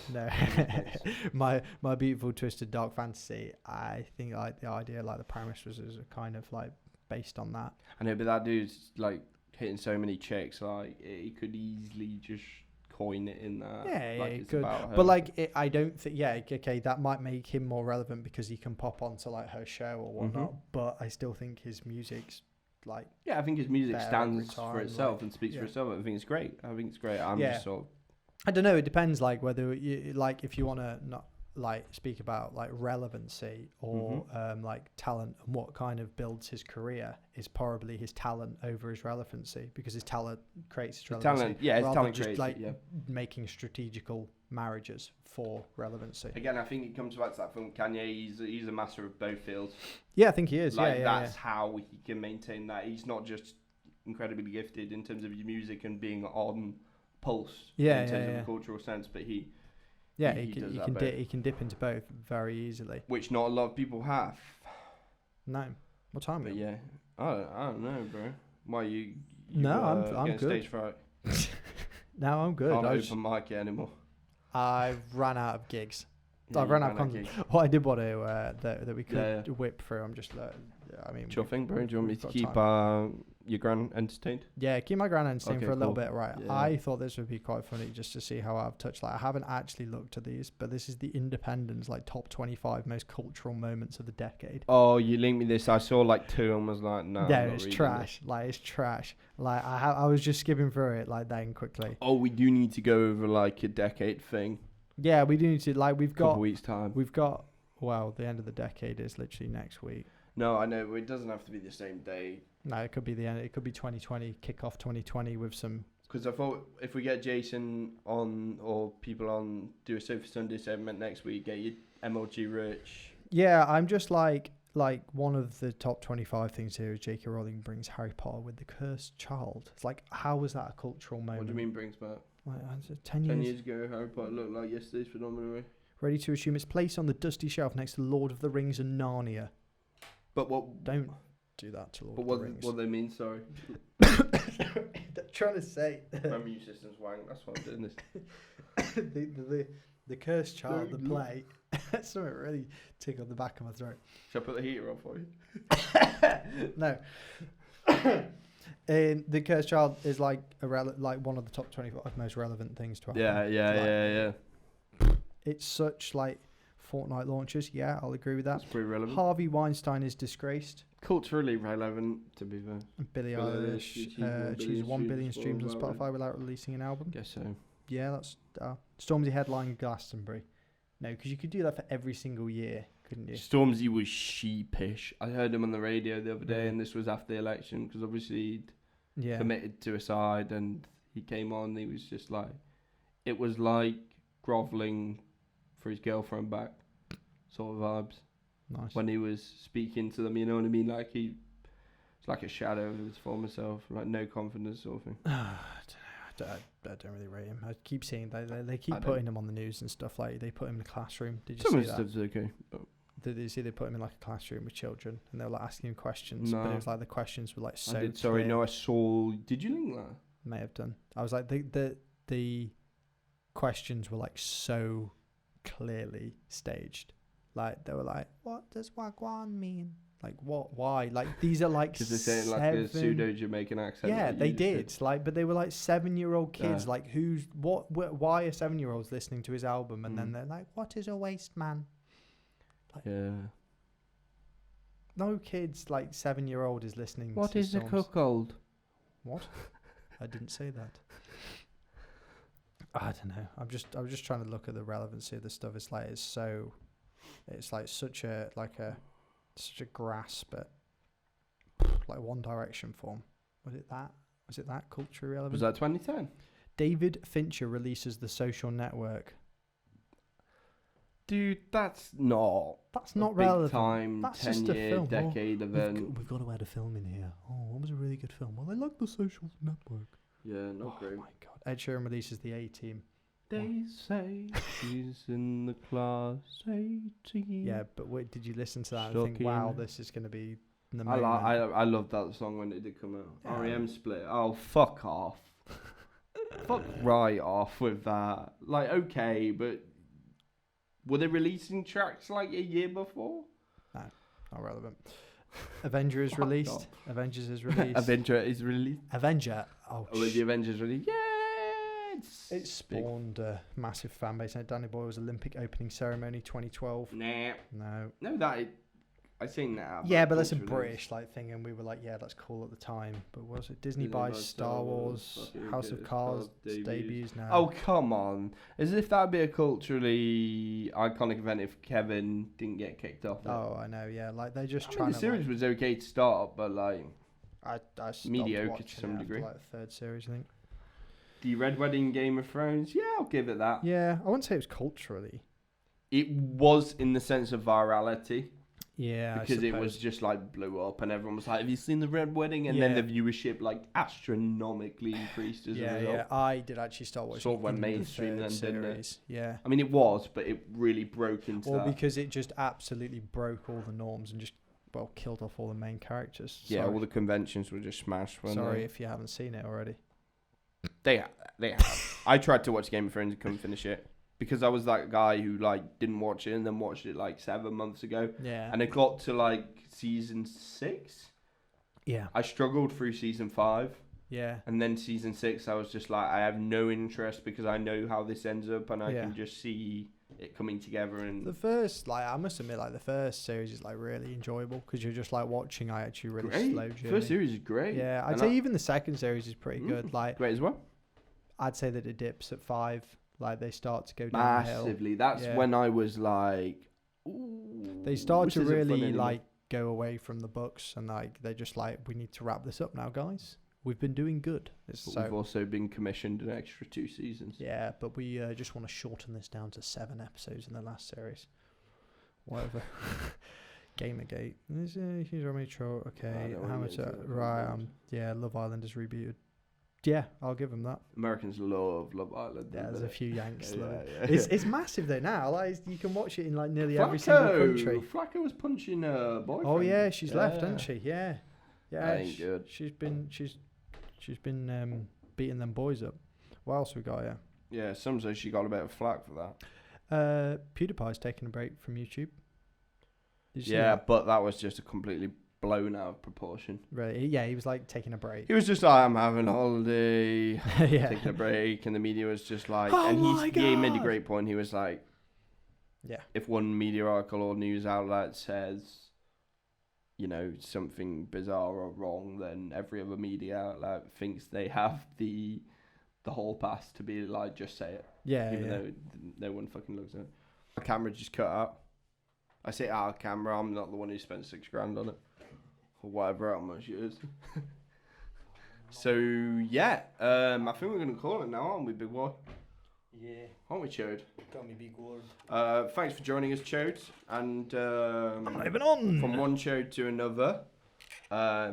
No, my Beautiful Twisted Dark Fantasy. I think like the idea, like the premise was kind of like based on that. I know, but that dude's like hitting so many chicks, like he could easily just coin it in that. Yeah, like it it's could. about her. But like, I don't think. Yeah, okay, that might make him more relevant because he can pop onto like her show or whatnot. But I still think his music's like. Yeah, I think his music better stands every time, for itself like, and speaks for yeah. itself. I think it's great. I'm Yeah. just sort of. I don't know. It depends, like whether you like if you want to not like speak about like relevancy or like talent, and what kind of builds his career is probably his talent over his relevancy, because his talent creates his relevancy. Talent, yeah, his rather talent than just creates like it, yeah. making strategical marriages for relevancy. Again, I think it comes back to that from Kanye. He's a master of both fields. Yeah, I think he is. Like yeah, that's how he can maintain that. He's not just incredibly gifted in terms of his music and being on pulse in terms of a cultural sense, but he can dip into both very easily. which not a lot of people have. No, what time? But is it? yeah, I don't know, bro. Why you No, I'm getting good. Stage fright. No, I'm good. Can't I open mic it anymore. I've ran out of gigs. I ran out of you content. ran What I did want to that we could Yeah, yeah. whip through. I'm just I mean, Sure thing, bro. Do you want me we've to got keep time. your gran entertained? Yeah, keep my grand entertained Okay, for a little cool. bit. Right, Yeah. I thought this would be quite funny just to see how out of touch. Like, I haven't actually looked at these, but this is the Independent's like top 25 most cultural moments of the decade. Oh, you linked me this. I saw like 2 and was like, no. Yeah, I'm not it's reading trash. this. Like, it's trash. Like, I was just skipping through it like then quickly. Oh, we do need to go over like a decade thing. Yeah, we do need to like Couple weeks time. Well, the end of the decade is literally next week. No, I know. It doesn't have to be the same day. No, it could be the end. It could be 2020, kick off 2020 with some. Because I thought if we get Jason on or people on, do a Sofa Sunday segment next week, get your MLG Rich. Yeah, I'm just like one of the top 25 things here is J.K. Rowling brings Harry Potter with the Cursed Child. It's like, how was that a cultural moment? What do you mean brings back? Like, 10 years. 10 years ago, Harry Potter looked like yesterday's phenomenon. Ready to assume its place on the dusty shelf next to Lord of the Rings and Narnia. But what? Don't do that to Lord But of what? the Rings. What they mean? Sorry. They're trying to say My mute system's wang. That's why I'm doing this. the Cursed Child, the play. Something really tickled the back of my throat. Shall I put the heater on for you? No. The Cursed Child is like like one of the top 25 most relevant things to happen. Yeah. It's such like Fortnite launches. Yeah, I'll agree with that. That's pretty relevant. Harvey Weinstein is disgraced. Culturally relevant, to be fair. Billie Billie Eilish Eilish achieves 1 billion streams on worldwide. Spotify without releasing an album. Guess so. Yeah, that's Stormzy headline Glastonbury. No, because you could do that for every single year, couldn't you? Stormzy was sheepish. I heard him on the radio the other day, and this was after the election, because obviously he'd Yeah. committed suicide, and he came on, and he was just like, it was like grovelling for his girlfriend back, sort of vibes. Nice. When he was speaking to them, you know what I mean? Like it's like a shadow of his former self, like no confidence sort of thing. I don't really rate him. I keep seeing they keep I putting him on the news and stuff. Like they put him in the classroom. Did you Some see of his that? stuff's okay. But Did you see they put him in like a classroom with children and they were like asking him questions? But No. it was like the questions were like so. I did. Sorry, clear. no, I saw. Did you link that? May have done. I was like the questions were like so clearly staged. Like they were like, what does wagwan mean? Like what? Why? Like these are like Because they say it like a pseudo Jamaican accent. Yeah, like they you did. just Like, but they were like 7-year-old kids. Yeah. Like, why are 7-year-olds listening to his album? And then Mm. they're like, "What is a waste man?" Yeah. No kids like 7-year-old is listening. What to is a songs. cuckold? What? I didn't say that. I don't know. I'm just trying to look at the relevancy of the stuff. It's like it's like such a grasp at like One Direction form. Was it that culturally relevant? Was that 2010? David Fincher releases The Social Network. Dude, that's not. That's not big relevant. time, That's just a 10-year, film. decade event. We've got to add a film in here. Oh, what was a really good film? Well, I like The Social Network. Yeah, not Oh great. my god. Ed Sheeran releases The A-Team. They say she's in the class 18. Yeah, but wait, did you listen to that and think, wow, this is going to be the moment? I loved that song when it did come out. Yeah. REM split. Oh, fuck off. Fuck right off with that. Like, okay, but were they releasing tracks like a year before? Not relevant. Avenger is Fuck released. off. Avengers is released. Avenger is released. Avenger. Oh, Oh, the Avengers released. Yeah, it spawned a massive fan base. Danny Boyle's Olympic opening ceremony 2012. Nah. No. I say nah. Yeah, but that's a culturally. British like thing, and we were like, yeah, that's cool at the time. But was it Disney Disney buys buys Star Wars, fucking House of good. Cards Star debuts now? Oh, come on. As if that'd be a culturally iconic event if Kevin didn't get kicked off. Oh, I know. Yeah, like they're just I mean, trying the to. series was okay to start, but like, I stopped mediocre to watching some it after, degree. like the third series, I think. the Red Wedding Game of Thrones, yeah, I'll give it that. Yeah, I wouldn't say it was culturally. It was in the sense of virality. Yeah, Because I it was suppose. just like blew up and everyone was like, have you seen the Red Wedding? And then the viewership like astronomically increased as a result. Yeah, I did actually start watching. Sort of went in the mainstream third then, didn't it? series. Yeah. I mean, it was, but it really broke into Well, that. because it just absolutely broke all the norms and just killed off all the main characters. Yeah, Sorry. all the conventions were just smashed. Sorry if you haven't seen it already. They have. I tried to watch Game of Thrones and couldn't finish it. because I was that guy who like didn't watch it and then watched it like 7 months ago, Yeah. and it got to like season 6. Yeah. I struggled through season 5, Yeah. and then season 6 I was just like, I have no interest because I know how this ends up, and I Yeah. can just see it coming together. And The first, like, I must admit, like, the first series is, like, really enjoyable because you're just, like, watching I actually really great. slow journey. First series is great. Yeah, I'd And say I- even the second series is pretty good. Like, great as well. I'd say that it dips at 5. Like, they start to go downhill. Massively. That's Yeah. when I was like, ooh, They start this to isn't fun really, anymore. like, go away from the books and, like, they're just like, we need to wrap this up now, guys. We've been doing good. But So, we've also been commissioned an extra 2 seasons. yeah, but we just want to shorten this down to 7 episodes in the last series. Whatever. Gamergate. Here's our metro. Okay. don't wanna How get much? into that. Right. Yeah. Love Island is rebooted. Yeah, I'll give them that. Americans love Love Island. Yeah, don't there's they? a few Yanks. Yeah, love it. yeah, It's yeah. it's massive though now. Like you can watch it in like nearly every single country. Flacco was punching a boyfriend. Oh yeah, she's left, hasn't she? Yeah. Yeah. That ain't good. She's been beating them boys up. What else we got here? Yeah, some say she got a bit of flack for that. PewDiePie's taking a break from YouTube. Did you see Yeah, that? but that was just a completely blown out of proportion. Really? Yeah, he was like taking a break. He was just like, I'm having a holiday, Yeah. taking a break, and the media was just like, Oh and my he made a God. great point. He was like, Yeah. if one media article or news outlet says, you know, something bizarre or wrong, then every other media outlet thinks they have the whole pass to be like, just say it, Yeah. even Yeah. though no one fucking looks at it. My camera just cut out. I say our camera, I'm not the one who spent $6,000 on it. Or whatever, how much it is. So, yeah, I think we're going to call it now, aren't we, big boy? Yeah, Aren't we, Chode? got me big word. Thanks for joining us, Chode. And Moving on. from one Chode to another,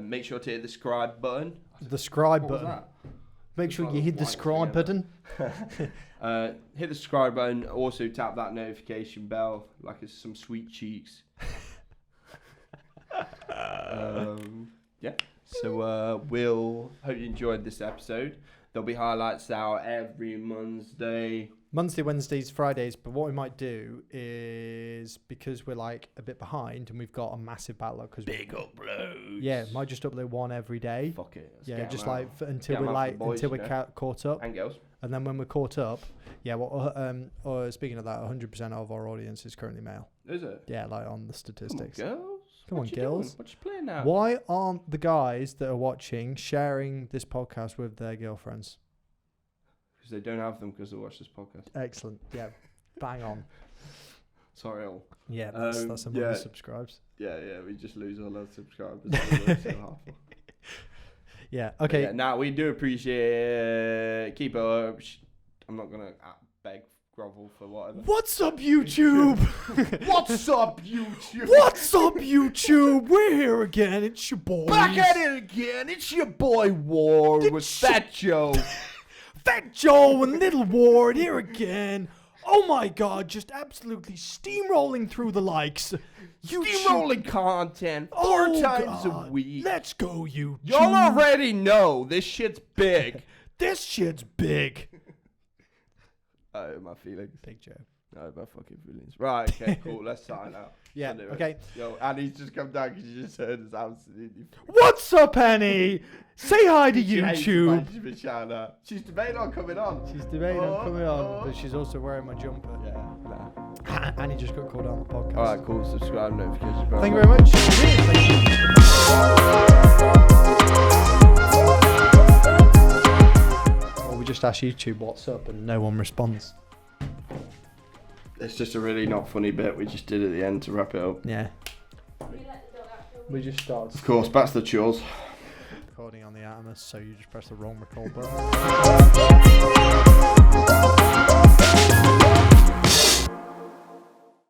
make sure to hit the subscribe button. The subscribe What was button. that? Make sure Like you hit the white subscribe together. button. Hit the subscribe button. Also tap that notification bell like it's some sweet cheeks. Yeah. So we'll hope you enjoyed this episode. There'll be highlights out every Monday. Monday, Wednesdays, Fridays. But what we might do is because we're like a bit behind and we've got a massive backlog. Cause Big uploads. yeah, might just upload one every day. Fuck it. Let's Yeah, get 'em just out. like until Get 'em we're out for like the boys, until you we're know. caught up, And girls. and then when we're caught up, yeah. Well, speaking of that, 100% of our audience is currently male. Is it? Yeah, like on the Come on, statistics. girls. Come What on, you girls. doing? What you playing now? Why aren't the guys that are watching sharing this podcast with their girlfriends? Because they don't have them because they watch this podcast. Excellent. Yeah, bang on. Sorry, all. Yeah, that's among yeah. the subscribes. Yeah, we just lose all our subscribers. So it's so awful. Yeah. But Okay. yeah, now we do appreciate it. Keep it up. I'm not gonna beg, grovel for whatever. What's up, YouTube? What's up, YouTube? What's up, YouTube? We're here again. It's your boys. Back at it again. It's your boy Ward with Fat Joe. Fat Joe and Little Ward here again. Oh my God! Just absolutely steamrolling through the likes. Steamrolling content 4 Oh, times a God. week. Let's go, YouTube. Y'all already know this shit's big. This shit's big. I hurt my feelings. Big Joe. I hurt my fucking feelings. Right, okay, cool. Let's sign out. Yeah. Anyway. Okay. Yo, Annie's just come down because you just heard us absolutely. What's up, Annie? Say hi to She hates the YouTube. fact she's been shouting out. She's debating on coming on. She's debating on coming on, but she's also wearing my jumper. Yeah, nah. Annie just got called on the podcast. Alright, cool. Subscribe, notifications. bell. Thank you very much. Thank you. Well, we just asked YouTube what's up and no one responds. It's just a really not funny bit we just did at the end to wrap it up. Yeah. We just started Of course, back to the chores. recording on the Atomus, so you just press the wrong record button.